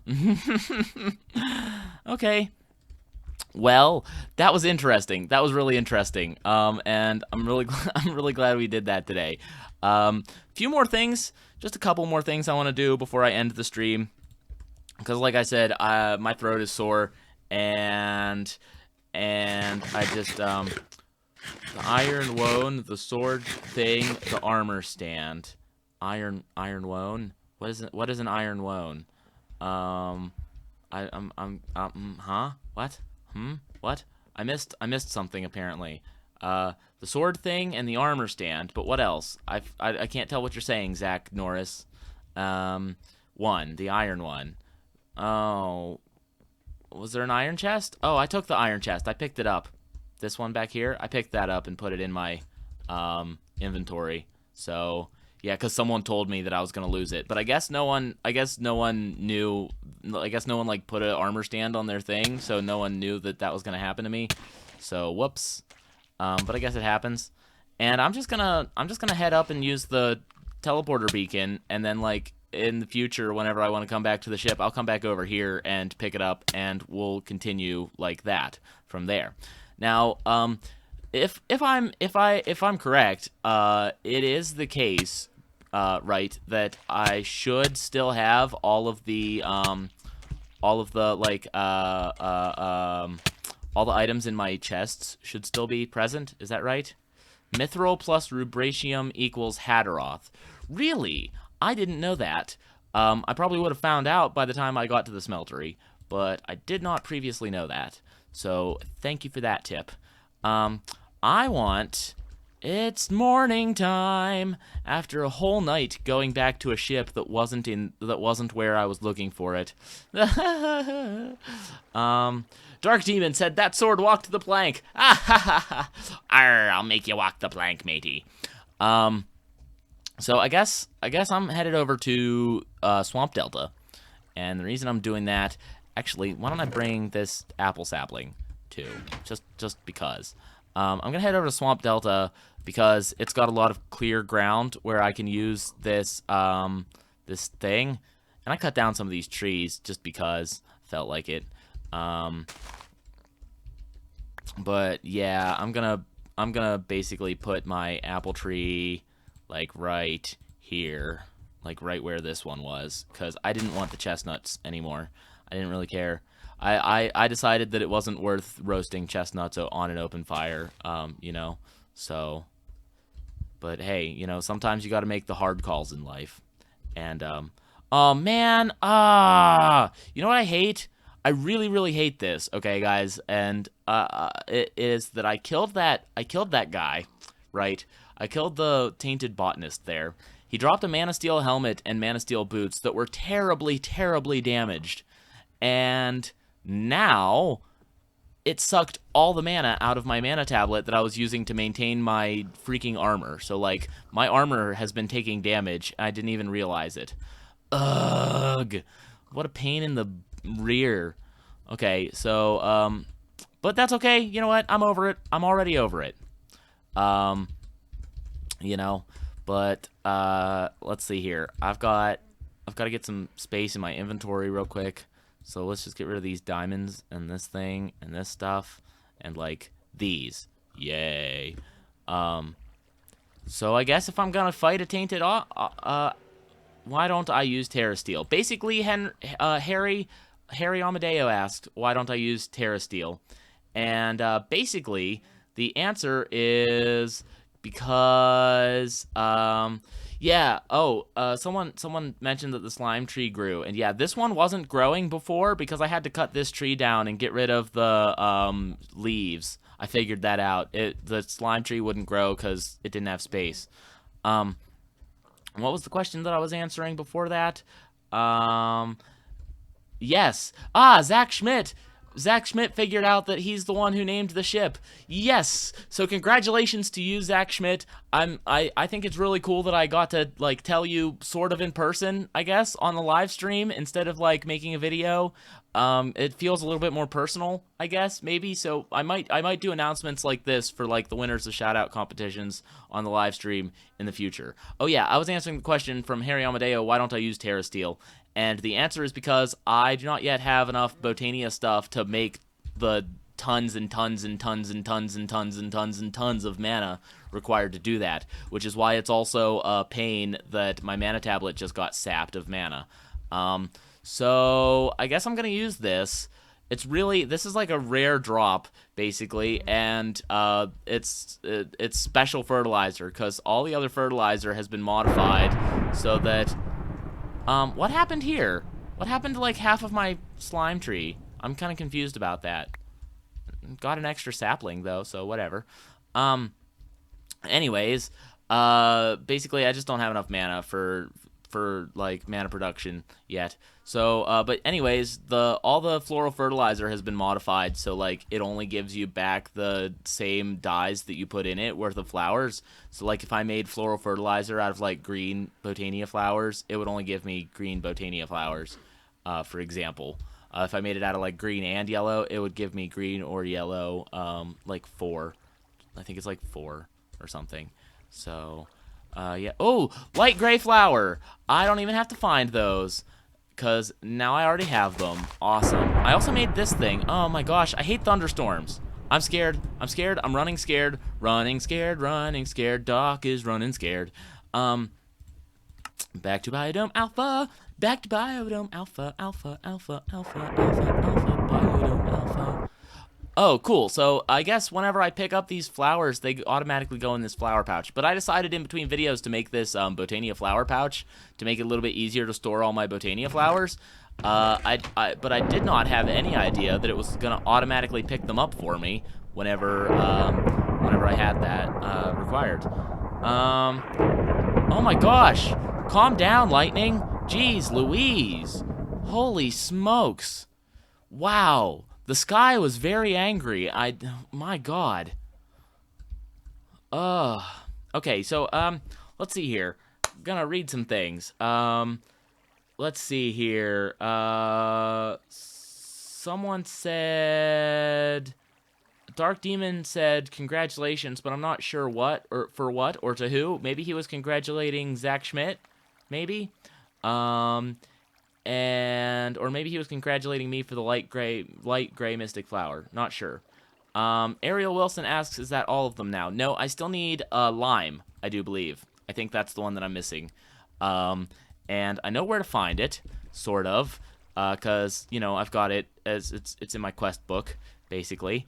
Okay. Well, that was interesting. That was really interesting. And I'm really glad we did that today. Few more things, just a couple more things I want to do before I end the stream. Because, like I said, my throat is sore, and I just the iron wone, the sword thing, the armor stand, iron wone. What is an iron wone? Huh? What? What? I missed something apparently. The sword thing and the armor stand, but what else? I can't tell what you're saying, Zach Norris. The iron one. Oh, was there an iron chest? Oh, I took the iron chest. I picked it up. This one back here, I picked that up and put it in my inventory. So yeah, because someone told me that I was gonna lose it, but I guess no one knew. I guess no one like put an armor stand on their thing, so no one knew that that was gonna happen to me. So whoops. But I guess it happens. And I'm just gonna head up and use the teleporter beacon, and then like in the future, whenever I want to come back to the ship, I'll come back over here and pick it up, and we'll continue like that from there. Now, if I'm correct, it is the case, right, that I should still have all of the like all the items in my chests should still be present. Is that right? Mithril plus rubratium equals Hadderoth. Really? I didn't know that. I probably would have found out by the time I got to the smeltery, but I did not previously know that. So thank you for that tip. It's morning time after a whole night going back to a ship that wasn't where I was looking for it. Dark Demon said that sword walked the plank. Arr, I'll make you walk the plank, matey. So I guess I'm headed over to Swamp Delta, and the reason I'm doing that, actually, why don't I bring this apple sapling too, just because. I'm gonna head over to Swamp Delta because it's got a lot of clear ground where I can use this this thing, and I cut down some of these trees just because I felt like it. But yeah, I'm gonna basically put my apple tree like right here, like right where this one was, because I didn't want the chestnuts anymore. I didn't really care. I decided that it wasn't worth roasting chestnuts on an open fire, you know, so, but hey, you know, sometimes you gotta make the hard calls in life, and, oh man, you know what I hate? I really hate this, okay, guys, and, it is that I killed that guy, right? I killed the tainted botanist there. He dropped a Mana Steel helmet and Mana Steel boots that were terribly damaged, and now it sucked all the mana out of my mana tablet that I was using to maintain my freaking armor. So, like, my armor has been taking damage, and I didn't even realize it. Ugh. What a pain in the rear. Okay, so, but that's okay. You know what? I'm over it. I'm already over it. You know, but, let's see here. I've got to get some space in my inventory real quick. So let's just get rid of these diamonds and this thing and this stuff and like these. Yay. So I guess if I'm gonna fight a tainted I use Terra Steel? Basically, Harry Amadeo asked, why don't I use Terra Steel? And basically, the answer is because yeah. Oh, someone mentioned that the slime tree grew, and yeah, this one wasn't growing before because I had to cut this tree down and get rid of the leaves. I figured that out. The slime tree wouldn't grow because it didn't have space. What was the question that I was answering before that? Yes. Zac Schmidt. Zac Schmidt figured out that he's the one who named the ship. Yes. So congratulations to you, Zac Schmidt. I think it's really cool that I got to like tell you sort of in person, I guess, on the live stream instead of like making a video. It feels a little bit more personal, I guess, maybe. So I might do announcements like this for like the winners of shout out competitions on the live stream in the future. Oh yeah, I was answering the question from Harry Amadeo, why don't I use Terra Steel? And the answer is because I do not yet have enough Botania stuff to make the tons and tons and tons and tons and tons and tons and tons of mana required to do that, which is why it's also a pain that my mana tablet just got sapped of mana. So I guess I'm gonna use this. This is like a rare drop basically, and it's special fertilizer because all the other fertilizer has been modified so that. What happened here? What happened to like half of my slime tree? I'm kind of confused about that. Got an extra sapling though, so whatever. Anyways, basically I just don't have enough mana for like mana production yet. So, but anyways, all the floral fertilizer has been modified, so like it only gives you back the same dyes that you put in it worth of flowers. So like if I made floral fertilizer out of like green Botania flowers, it would only give me green Botania flowers, for example. If I made it out of like green and yellow, it would give me green or yellow, like 4. I think it's like 4 or something. So, yeah. Oh, light gray flower. I don't even have to find those because now I already have them. Awesome. I also made this thing. Oh my gosh, I hate thunderstorms. I'm scared. I'm scared. I'm running scared. Running scared. Running scared. Doc is running scared. Back to Biodome Alpha. Back to Biodome Alpha. Alpha. Alpha. Alpha. Alpha. Alpha. Biodome Alpha. Oh, cool. So I guess whenever I pick up these flowers, they automatically go in this flower pouch. But I decided in between videos to make this Botania flower pouch to make it a little bit easier to store all my Botania flowers. But I did not have any idea that it was going to automatically pick them up for me whenever I had that required. Oh my gosh. Calm down, Lightning. Jeez Louise. Holy smokes. Wow. The sky was very angry. My God. Okay, so, let's see here. I'm gonna read some things. Let's see here. Someone said... Dark Demon said, congratulations, but I'm not sure what, or for what, or to who. Maybe he was congratulating Zac Schmidt? Maybe? Or maybe he was congratulating me for the light gray mystic flower. Not sure. Ariel Wilson asks, is that all of them now? No, I still need lime, I do believe. I think that's the one that I'm missing. And I know where to find it, sort of, because, you know, I've got it as it's in my quest book, basically.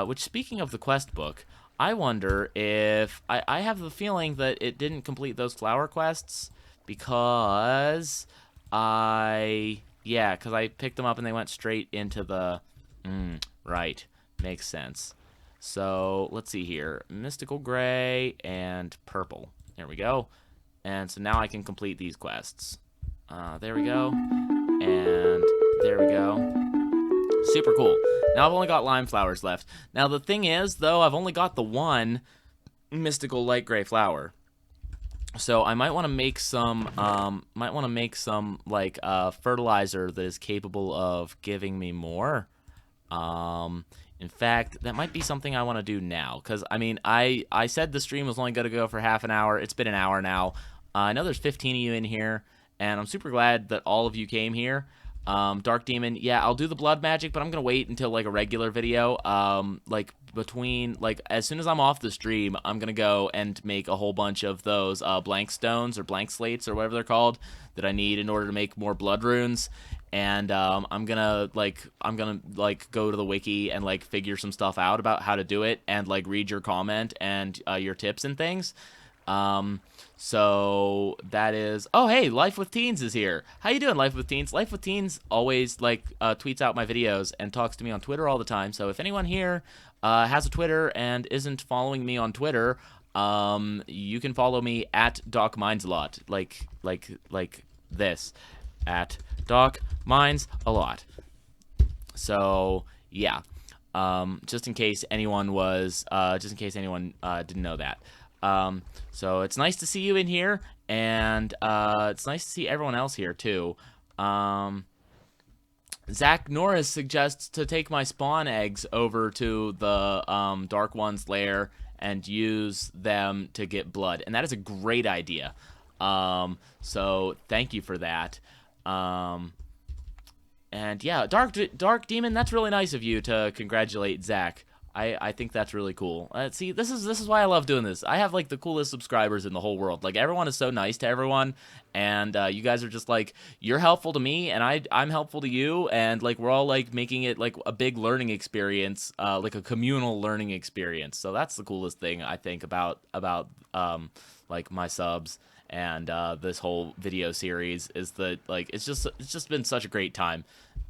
Which, speaking of the quest book, I wonder if... I have the feeling that it didn't complete those flower quests because... because I picked them up and they went straight into the... right. Makes sense. So, let's see here. Mystical Gray and Purple. There we go. And so now I can complete these quests. There we go. And there we go. Super cool. Now I've only got lime flowers left. Now the thing is, though, I've only got the one mystical light gray flower. So I might want to make some, like, fertilizer that is capable of giving me more. In fact, that might be something I want to do now. Because, I mean, I said the stream was only going to go for half an hour. It's been an hour now. I know there's 15 of you in here. And I'm super glad that all of you came here. Dark Demon, yeah, I'll do the blood magic, but I'm going to wait until, like, a regular video. Like, between, like, as soon as I'm off the stream, I'm gonna go and make a whole bunch of those blank stones or blank slates or whatever they're called that I need in order to make more blood runes. And I'm gonna go to the wiki and like figure some stuff out about how to do it, and like read your comment and your tips and things. So that is, oh, hey, Life with Teens is here. How you doing, Life with Teens? Life with Teens always, like, tweets out my videos and talks to me on Twitter all the time. So if anyone here has a Twitter and isn't following me on Twitter, you can follow me at Doc Minds a lot. Like this. At Doc Minds a lot. So, yeah. Just in case anyone didn't know that. So it's nice to see you in here, and it's nice to see everyone else here too. Zach Norris suggests to take my spawn eggs over to the Dark One's lair and use them to get blood, and that is a great idea. So thank you for that. And yeah, Dark Demon, that's really nice of you to congratulate Zach. I think that's really cool. See, this is why I love doing this. I have like the coolest subscribers in the whole world. Like, everyone is so nice to everyone, and you guys are just like, you're helpful to me, and I'm helpful to you, and like we're all like making it like a big learning experience, like a communal learning experience. So that's the coolest thing I think about like my subs and this whole video series, is that like it's just been such a great time.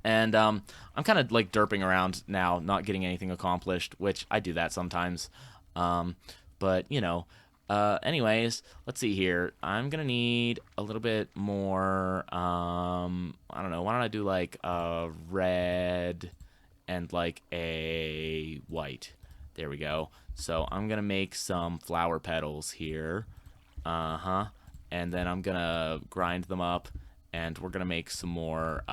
And I'm kind of like derping around now, not getting anything accomplished, which I do that sometimes. But you know, anyways, let's see here. I'm gonna need a little bit more. I don't know. Why don't I do like a red and like a white? There we go. So I'm gonna make some flower petals here. And then I'm gonna grind them up, and we're gonna make some more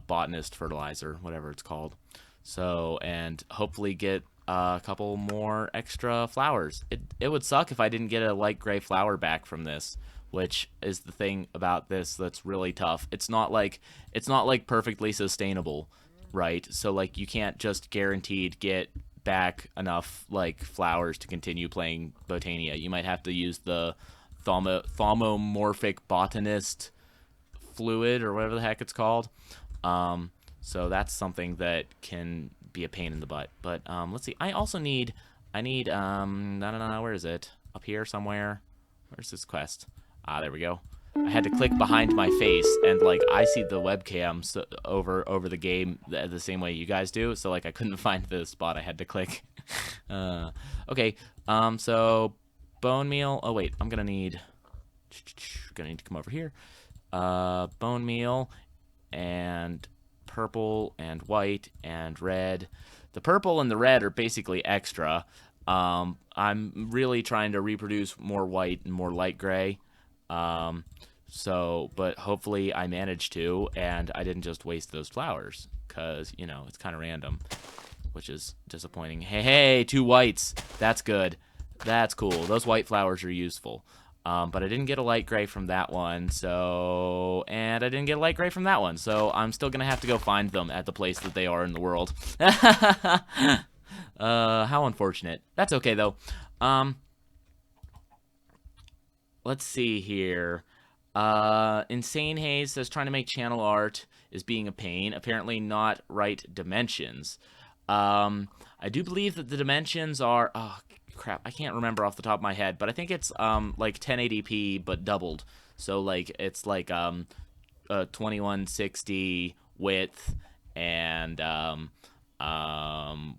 botanist fertilizer, whatever it's called. So, and hopefully get a couple more extra flowers. It would suck if I didn't get a light gray flower back from this, which is the thing about this that's really tough. It's not like perfectly sustainable, right? So like you can't just guaranteed get back enough like flowers to continue playing Botania. You might have to use the thauomorphic botanist fluid or whatever the heck it's called. So that's something that can be a pain in the butt. But let's see. I need I don't know, where is it? Up here somewhere. Where's this quest? Ah, there we go. I had to click behind my face, and like I see the webcam over the game the same way you guys do, so like I couldn't find the spot I had to click. Okay. So bone meal. Oh wait, I'm gonna need to come over here. Bone meal and purple and white and red. The purple and the red are basically extra. I'm really trying to reproduce more white and more light gray. But hopefully I managed to, and I didn't just waste those flowers, because, you know, it's kind of random, which is disappointing. Hey, 2 whites. That's good. That's cool. Those white flowers are useful. But I didn't get a light gray from that one, and I didn't get a light gray from that one, so I'm still gonna have to go find them at the place that they are in the world. How unfortunate. That's okay, though. Let's see here. Insane Haze says trying to make channel art is being a pain. Apparently not right dimensions. I do believe that the dimensions are... Oh, crap. I can't remember off the top of my head, but I think it's like 1080p but doubled. So like it's like 2160 width and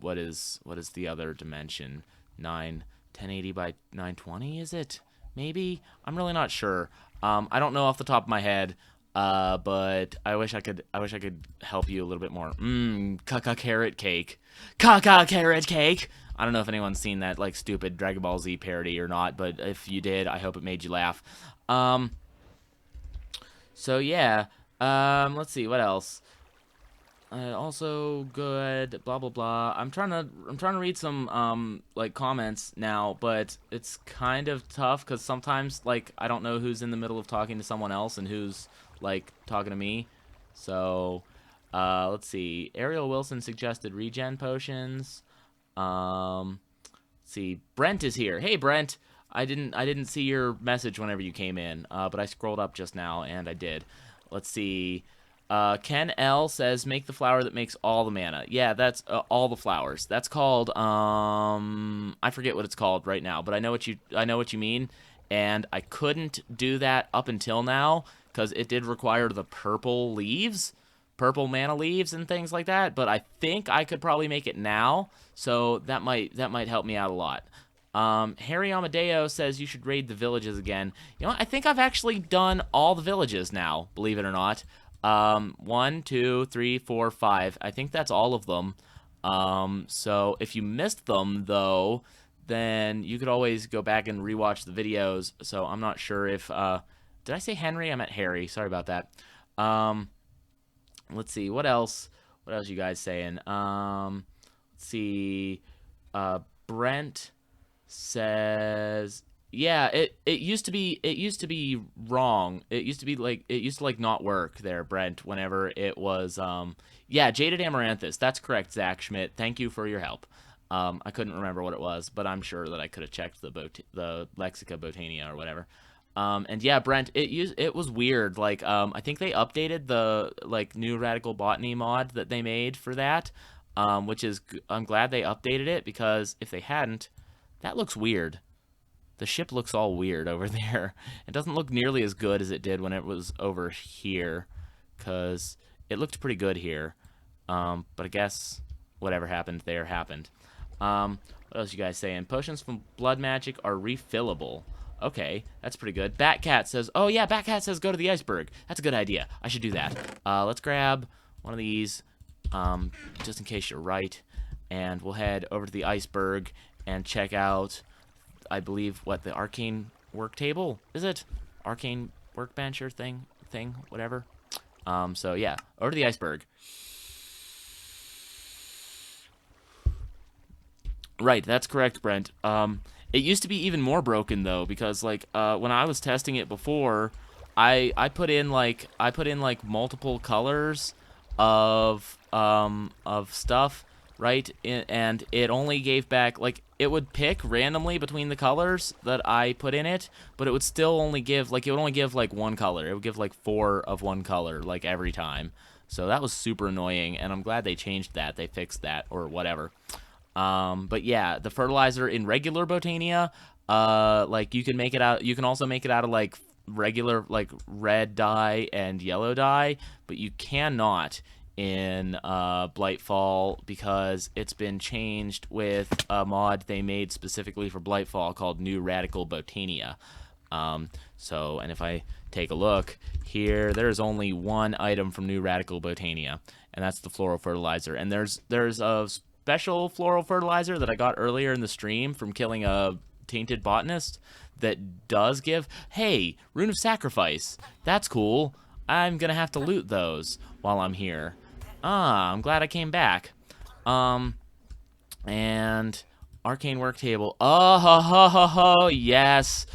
what is the other dimension? 1080 by 920, is it? Maybe? I'm really not sure. I don't know off the top of my head, but I wish I could help you a little bit more. Caca carrot cake. Caca carrot cake! I don't know if anyone's seen that, like, stupid Dragon Ball Z parody or not, but if you did, I hope it made you laugh. So yeah, let's see, what else? Also good, blah blah blah. I'm trying to read some like comments now, but it's kind of tough because sometimes like I don't know who's in the middle of talking to someone else and who's like talking to me. So Let's see. Ariel Wilson suggested regen potions. Let's see. Brent is here. Hey, Brent. I didn't see your message whenever you came in, but I scrolled up just now, and I did. Let's see. Ken L says, make the flower that makes all the mana. Yeah, that's all the flowers. That's called, I forget what it's called right now, but I know what you mean. And I couldn't do that up until now, because it did require the purple leaves, purple mana leaves and things like that. But I think I could probably make it now, so that might help me out a lot. Harry Amadeo says you should raid the villages again. You know, I think I've actually done all the villages now, believe it or not. 1, 2, 3, 4, 5. I think that's all of them. So if you missed them, though, then you could always go back and rewatch the videos. So I'm not sure if, did I say Henry? I meant Harry. Sorry about that. Let's see. What else? What else you guys saying? Let's see. Brent says, yeah, it used to be wrong. It used to like not work there, Brent, whenever it was yeah, Jaded Amaranthus. That's correct, Zac Schmidt. Thank you for your help. I couldn't remember what it was, but I'm sure that I could have checked the Lexica Botania or whatever. And yeah, Brent, it was weird. Like, I think they updated the new Radical Botany mod that they made for that, which is I'm glad they updated it, because if they hadn't, that looks weird. The ship looks all weird over there. It doesn't look nearly as good as it did when it was over here, because it looked pretty good here. But I guess whatever happened there happened. What else you guys saying? Potions from blood magic are refillable. Okay, that's pretty good. Batcat says, oh yeah, Batcat says go to the iceberg. That's a good idea. I should do that. Let's grab one of these, just in case you're right. And we'll head over to the iceberg and check out, I believe, what, the arcane work table? Is it? Arcane workbench or thing, whatever. So yeah, over to the iceberg. Right, that's correct, Brent. It used to be even more broken though, because like when I was testing it before, I put in like multiple colors of stuff, right? And it only gave back, like, it would pick randomly between the colors that I put in it, but it would still only give, like, it would only give like one color. It would give like 4 of one color like every time. So that was super annoying, and I'm glad they changed that. They fixed that or whatever. But yeah, the fertilizer in regular Botania, like you can make it out. You can also make it out of like regular like red dye and yellow dye, but you cannot in Blightfall, because it's been changed with a mod they made specifically for Blightfall called New Radical Botania. So, and if I take a look here, there's only one item from New Radical Botania, and that's the floral fertilizer. And there's a special floral fertilizer that I got earlier in the stream from killing a tainted botanist that does give, hey, Rune of Sacrifice. That's cool. I'm gonna have to loot those while I'm here. I'm glad I came back. And arcane work table. Oh, ho, ho, ho, ho, yes.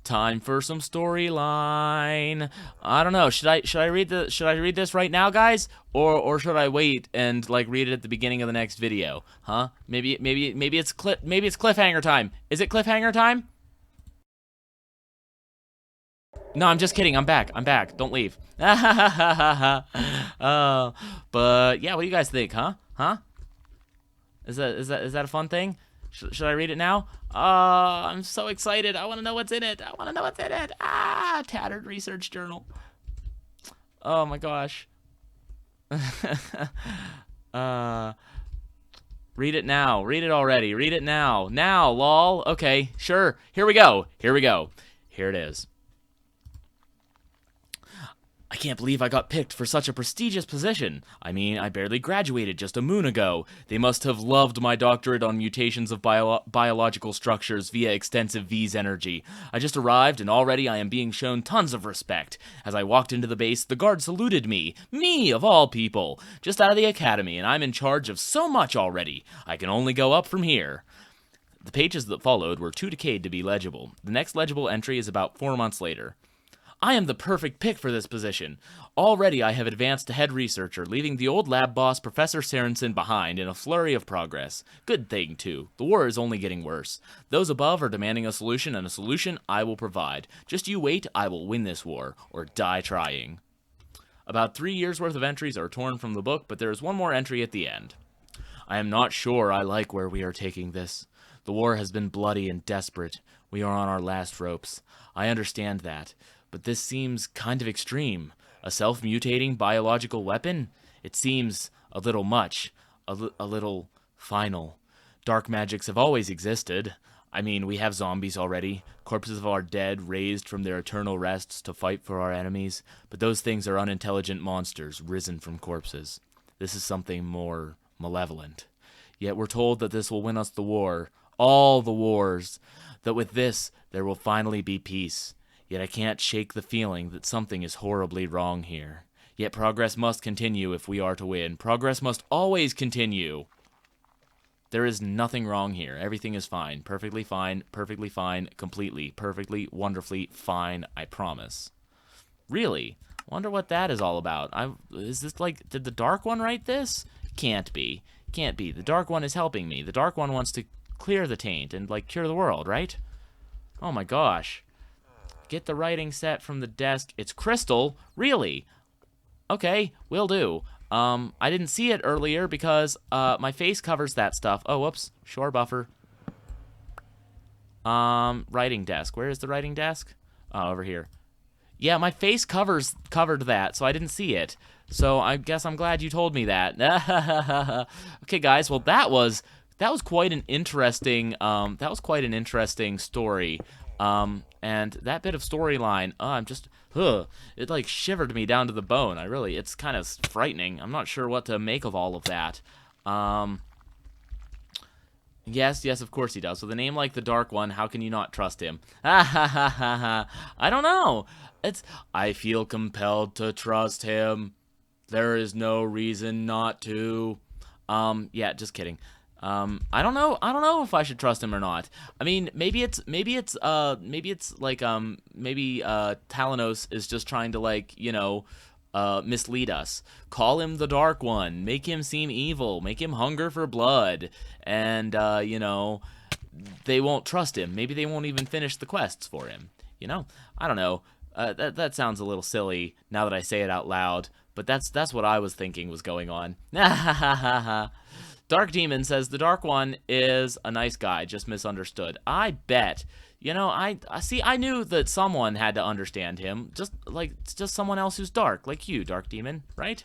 Time for some storyline. I don't know. Should I read this right now, guys, or should I wait and like read it at the beginning of the next video? Huh? Maybe it's cliffhanger time. Is it cliffhanger time? No, I'm just kidding. I'm back. Don't leave. But yeah, what do you guys think, huh? Huh? Is that a fun thing? Should I read it now? I'm so excited. I want to know what's in it. Ah, tattered research journal. Oh my gosh. Read it now. Read it already. Read it now. Now, lol. Okay, sure. Here we go. Here it is. I can't believe I got picked for such a prestigious position. I mean, I barely graduated just a moon ago. They must have loved my doctorate on mutations of biological structures via extensive V's energy. I just arrived, and already I am being shown tons of respect. As I walked into the base, the guard saluted me. Me, of all people. Just out of the academy, and I'm in charge of so much already. I can only go up from here. The pages that followed were too decayed to be legible. The next legible entry is about 4 months later. I am the perfect pick for this position. Already I have advanced to head researcher, leaving the old lab boss, Professor Sorensen, behind in a flurry of progress. Good thing, too. The war is only getting worse. Those above are demanding a solution, and a solution I will provide. Just you wait, I will win this war, or die trying. About 3 years' worth of entries are torn from the book, but there is one more entry at the end. I am not sure I like where we are taking this. The war has been bloody and desperate. We are on our last ropes. I understand that. But this seems kind of extreme. A self-mutating biological weapon? It seems a little much. A little final. Dark magics have always existed. I mean, we have zombies already. Corpses of our dead raised from their eternal rests to fight for our enemies. But those things are unintelligent monsters risen from corpses. This is something more malevolent. Yet we're told that this will win us the war. All the wars. That with this, there will finally be peace. Yet I can't shake the feeling that something is horribly wrong here. Yet progress must continue if we are to win. Progress must always continue. There is nothing wrong here. Everything is fine. Perfectly fine. Perfectly fine. Completely. Perfectly. Wonderfully fine. I promise. Really? Wonder what that is all about. Is this like... Did the Dark One write this? Can't be. Can't be. The Dark One is helping me. The Dark One wants to clear the taint and, like, cure the world, right? Oh my gosh. Get the writing set from the desk. It's crystal? Really? Okay, will do. I didn't see it earlier because my face covers that stuff. Oh, whoops. Shore buffer. Writing desk. Where is the writing desk? Oh, over here. Yeah, my face covered that, so I didn't see it. So I guess I'm glad you told me that. Okay, guys. Well, that was quite an interesting story. And that bit of storyline, it like shivered me down to the bone. It's kind of frightening. I'm not sure what to make of all of that. Yes, of course he does. With a name like the Dark One, how can you not trust him? I don't know. I feel compelled to trust him. There is no reason not to. Yeah, just kidding. I don't know if I should trust him or not. I mean, maybe Talanos is just trying to, like, mislead us. Call him the Dark One. Make him seem evil. Make him hunger for blood. And, they won't trust him. Maybe they won't even finish the quests for him. I don't know. That sounds a little silly now that I say it out loud. But that's what I was thinking was going on. Dark Demon says the Dark One is a nice guy, just misunderstood. I bet. I knew that someone had to understand him. Just someone else who's dark, like you, Dark Demon, right?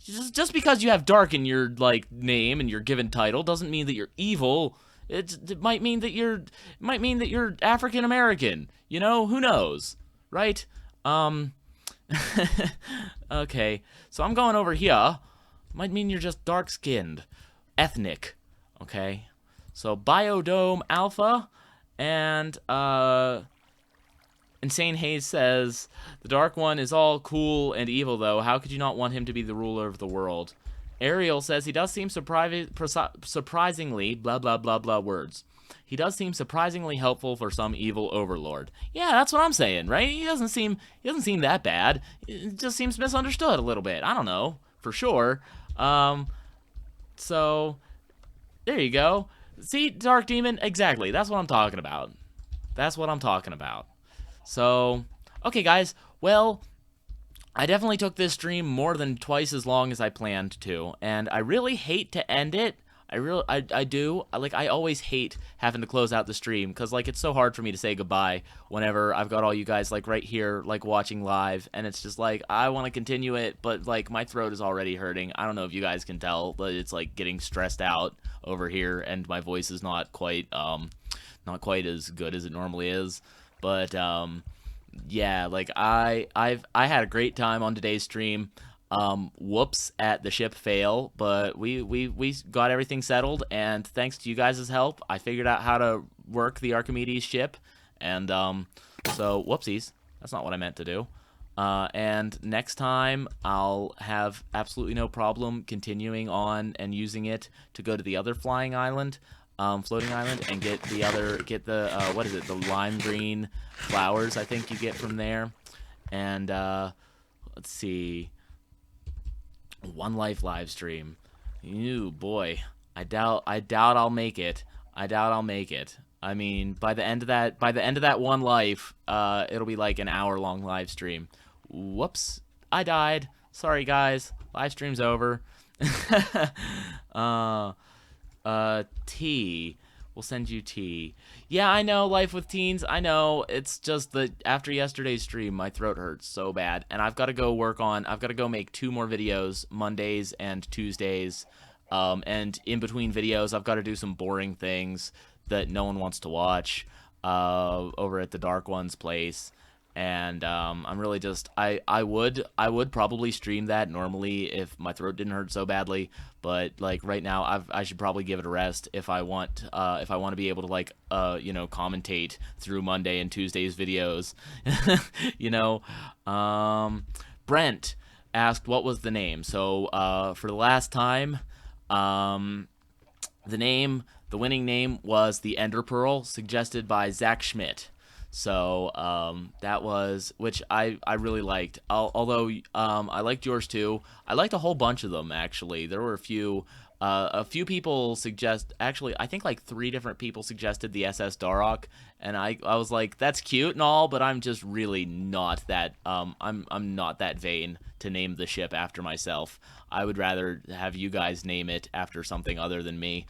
Just because you have dark in your, like, name and your given title doesn't mean that you're evil. It might mean that you're African American. Who knows, right? Okay, so I'm going over here. Might mean you're just dark-skinned. Ethnic. Okay? So, Biodome Alpha. And, Insane Haze says, the Dark One is all cool and evil, though. How could you not want him to be the ruler of the world? Ariel says, he does seem surprisingly, blah, blah, blah, blah words. He does seem surprisingly helpful for some evil overlord. Yeah, that's what I'm saying, right? He doesn't seem that bad. It just seems misunderstood a little bit. I don't know. For sure. So, there you go. See, Dark Demon? Exactly. That's what I'm talking about. So, okay, guys. Well, I definitely took this stream more than twice as long as I planned to, and I really hate to end it. I do. I always hate having to close out the stream, because, like, it's so hard for me to say goodbye whenever I've got all you guys, like, right here, like, watching live, and it's just, like, I want to continue it, but, like, my throat is already hurting. I don't know if you guys can tell, but it's, like, getting stressed out over here, and my voice is not quite as good as it normally is, but, yeah, like, I had a great time on today's stream. Whoops at the ship fail, but we got everything settled, and thanks to you guys' help, I figured out how to work the Archimedes ship, and, so, whoopsies, that's not what I meant to do, and next time, I'll have absolutely no problem continuing on and using it to go to the other flying island. floating island and get the what is it, the lime green flowers I think you get from there. And let's see, one life live stream. Ew, boy, I doubt I'll make it. I mean, by the end of that one life, it'll be like an hour-long live stream. Whoops, I died. Sorry, guys. Live stream's over. Tea. We'll send you tea. Yeah, I know, life with teens. I know. It's just that after yesterday's stream, my throat hurts so bad. And I've got to go make 2 more videos, Mondays and Tuesdays. And in between videos, I've got to do some boring things that no one wants to watch over at the Dark One's place. And I'm really just I would probably stream that normally if my throat didn't hurt so badly, but like right now I should probably give it a rest if I want to be able to like commentate through Monday and Tuesday's videos. Brent asked what was the name. So for the last time, the winning name was the Ender Pearl, suggested by Zac Schmidt. So that was, which I really liked. Although I liked yours too. I liked a whole bunch of them actually. There were a few people actually I think like 3 different people suggested the SS Darok, and I was like, that's cute and all, but I'm just really not that I'm not that vain to name the ship after myself. I would rather have you guys name it after something other than me.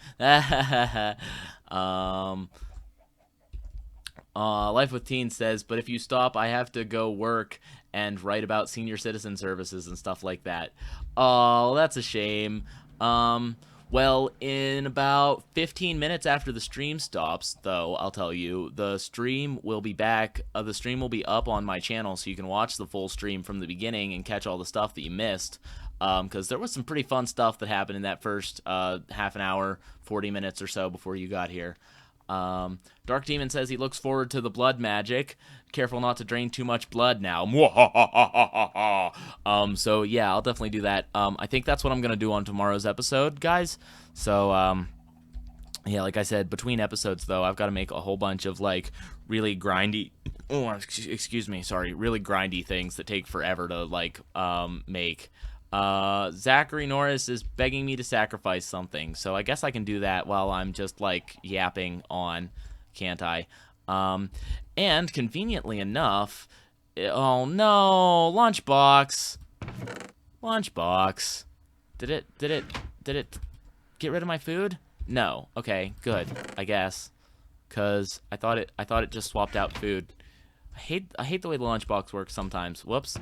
Life with Teens says, but if you stop, I have to go work and write about senior citizen services and stuff like that. Oh, that's a shame. Well, in about 15 minutes after the stream stops, though, I'll tell you, the stream will be back. The stream will be up on my channel, so you can watch the full stream from the beginning and catch all the stuff that you missed. Because there was some pretty fun stuff that happened in that first half an hour, 40 minutes or so before you got here. Dark Demon says he looks forward to the blood magic. Careful not to drain too much blood now. So yeah, I'll definitely do that. I think that's what I'm gonna do on tomorrow's episode, guys. So yeah, like I said, between episodes though, I've got to make a whole bunch of like really grindy, really grindy things that take forever to like make. Zachary Norris is begging me to sacrifice something, so I guess I can do that while I'm just like yapping on, can't I? And conveniently enough, oh no, lunchbox, did it get rid of my food? No. Okay, good, I guess, cause I thought it just swapped out food. I hate the way the lunchbox works sometimes. Whoops.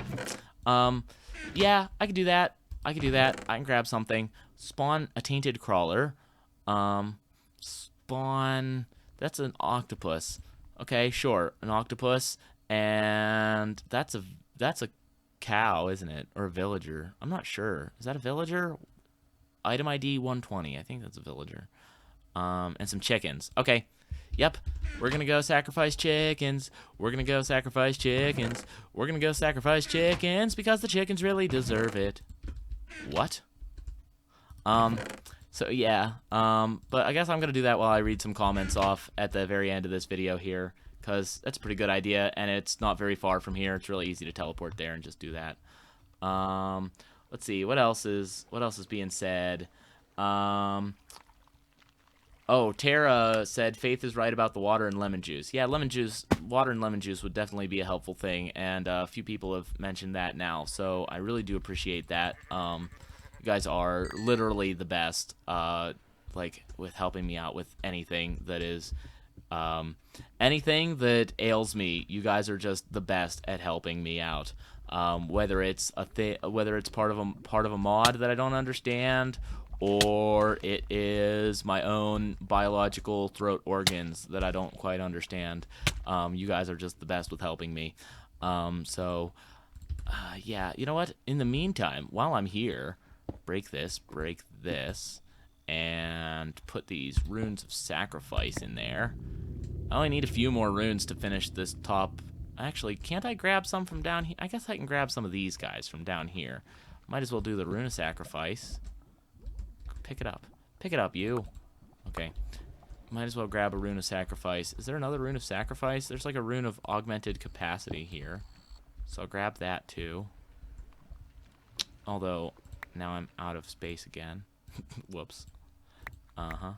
Yeah, I can do that. I can grab something. Spawn a tainted crawler. Spawn... That's an octopus. Okay, sure. An octopus. And that's a cow, isn't it? Or a villager. I'm not sure. Is that a villager? Item ID 120. I think that's a villager. And some chickens. Okay. Yep, we're gonna go sacrifice chickens. We're gonna go sacrifice chickens because the chickens really deserve it. What? So yeah, but I guess I'm gonna do that while I read some comments off at the very end of this video here, because that's a pretty good idea, and it's not very far from here. It's really easy to teleport there and just do that. Let's see, what else is being said? Oh, Tara said Faith is right about the water and lemon juice. Yeah, water and lemon juice would definitely be a helpful thing, and a few people have mentioned that now, so I really do appreciate that. You guys are literally the best, like, with helping me out with anything that is, anything that ails me. You guys are just the best at helping me out. Whether it's part of a mod that I don't understand, or it is my own biological throat organs that I don't quite understand. You guys are just the best with helping me. Yeah, you know what? In the meantime, while I'm here, break this, and put these runes of sacrifice in there. I only need a few more runes to finish this top. Actually, can't I grab some from down here? I guess I can grab some of these guys from down here. Might as well do the rune of sacrifice. Pick it up, you. Okay. Might as well grab a rune of sacrifice. Is there another rune of sacrifice? There's like a rune of augmented capacity here. So I'll grab that too. Although, now I'm out of space again. Whoops. Uh-huh.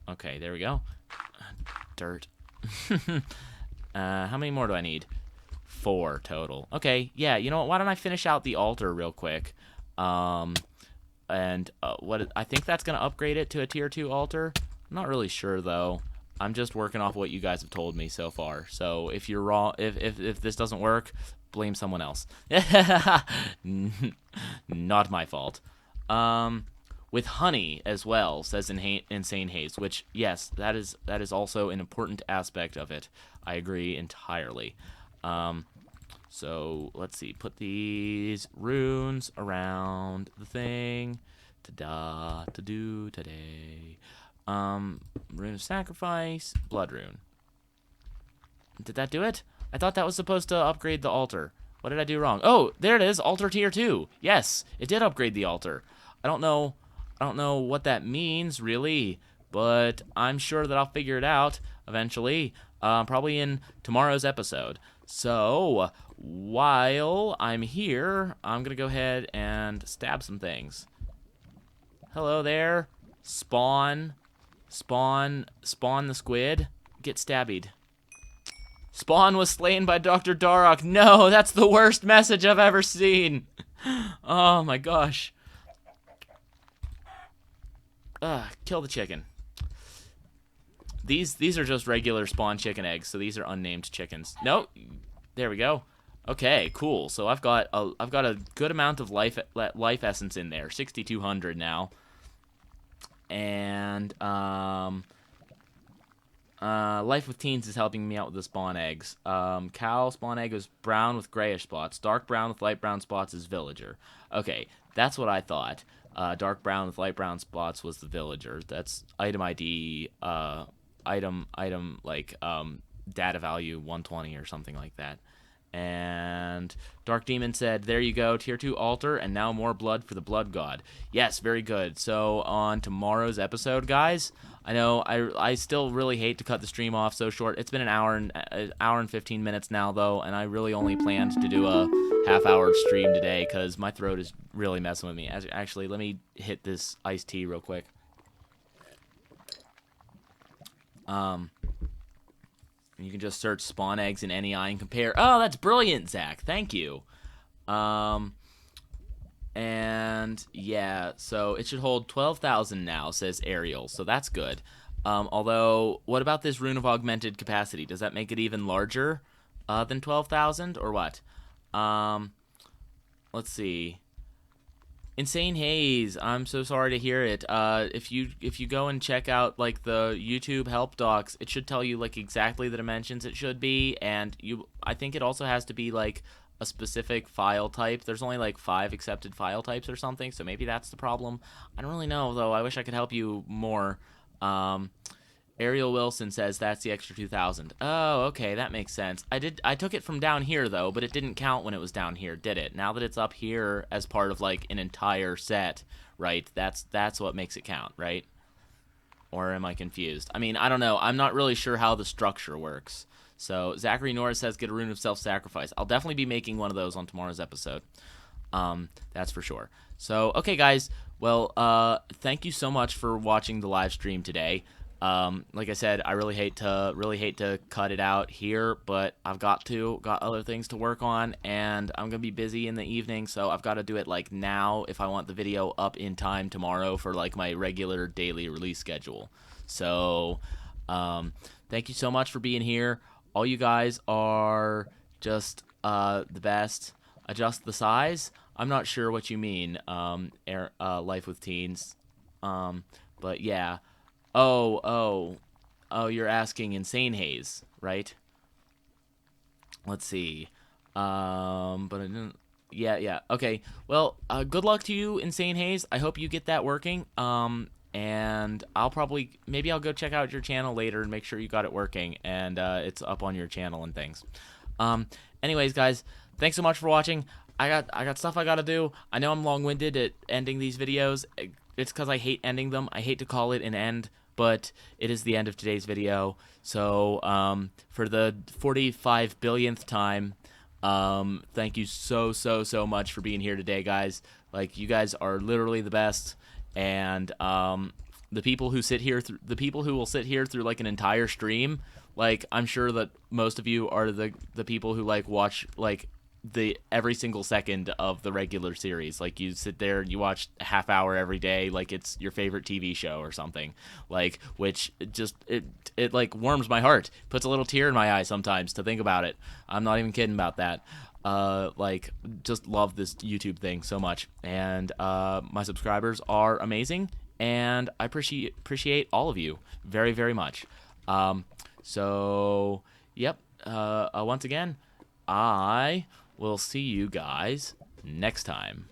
Okay, there we go. Dirt. How many more do I need? 4 total. Okay, yeah, you know what? Why don't I finish out the altar real quick? What I think that's going to upgrade it to a tier 2 altar. I'm not really sure, though. I'm just working off what you guys have told me so far. So if you're wrong, if this doesn't work, blame someone else. Not my fault. With honey as well, says Insane Haze, which, yes, that is also an important aspect of it. I agree entirely. So let's see, put these runes around the thing. Ta-da, to-do today. Rune of sacrifice, blood rune. Did that do it? I thought that was supposed to upgrade the altar. What did I do wrong? Oh, there it is, altar tier 2. Yes, it did upgrade the altar. I don't know what that means really, but I'm sure that I'll figure it out eventually, probably in tomorrow's episode. So, while I'm here, I'm gonna go ahead and stab some things. Hello there. Spawn the squid. Get stabbied. Spawn was slain by Dr. Darok. No, that's the worst message I've ever seen. Oh my gosh. Kill the chicken. These are just regular spawn chicken eggs, so these are unnamed chickens. Nope. There we go. Okay, cool. So I've got a good amount of life essence in there. 6,200 now. And Life with Teens is helping me out with the spawn eggs. Cow spawn egg is brown with grayish spots. Dark brown with light brown spots is villager. Okay, that's what I thought. Dark brown with light brown spots was the villager. That's item ID, item like data value 120 or something like that. And Dark Demon said, there you go, tier 2 altar, and now more blood for the blood god. Yes, very good. So on tomorrow's episode, guys, I know I still really hate to cut the stream off so short. It's been an hour and 15 minutes now, though, and I really only planned to do a half-hour stream today because my throat is really messing with me. Actually, let me hit this iced tea real quick. You can just search spawn eggs in NEI and compare. Oh, that's brilliant, Zach. Thank you. And yeah, so it should hold 12,000 now, says Ariel. So that's good. Although, what about this rune of augmented capacity? Does that make it even larger than 12,000 or what? Let's see. Insane Haze, I'm so sorry to hear it. If you go and check out like the YouTube help docs, it should tell you like exactly the dimensions it should be, and I think it also has to be like a specific file type. There's only like 5 accepted file types or something, so maybe that's the problem. I don't really know though. I wish I could help you more. Ariel Wilson says that's the extra 2,000. Oh, okay, that makes sense. I took it from down here though, but it didn't count when it was down here, did it? Now that it's up here as part of like an entire set, right? That's what makes it count, right? Or am I confused? I mean, I don't know. I'm not really sure how the structure works. So Zachary Norris says get a rune of self-sacrifice. I'll definitely be making one of those on tomorrow's episode. That's for sure. So, okay, guys. Well, thank you so much for watching the live stream today. Like I said, I really hate to cut it out here, but I've got other things to work on, and I'm gonna be busy in the evening, so I've got to do it like now if I want the video up in time tomorrow for like my regular daily release schedule. So, thank you so much for being here. All you guys are just the best. Adjust the size. I'm not sure what you mean, Life with Teens, but yeah. Oh, you're asking Insane Haze, right? Let's see. But I didn't... Yeah, okay. Well, good luck to you, Insane Haze. I hope you get that working. And maybe I'll go check out your channel later and make sure you got it working, and it's up on your channel and things. Anyways, guys, thanks so much for watching. I got stuff I gotta do. I know I'm long-winded at ending these videos. It's because I hate ending them. I hate to call it an end. but it is the end of today's video. So for the 45 billionth time, thank you so much for being here today, guys. Like, you guys are literally the best, and the people who sit here, the people who will sit here through like an entire stream, like, I'm sure that most of you are the people who like watch like the every single second of the regular series. Like, you sit there and you watch a half hour every day like it's your favorite TV show or something, like, which it like warms my heart, puts a little tear in my eye sometimes to think about it. I'm not even kidding about that. Like, just love this YouTube thing so much, and my subscribers are amazing, and I appreciate all of you very much. So yep, once again, I will see you guys next time.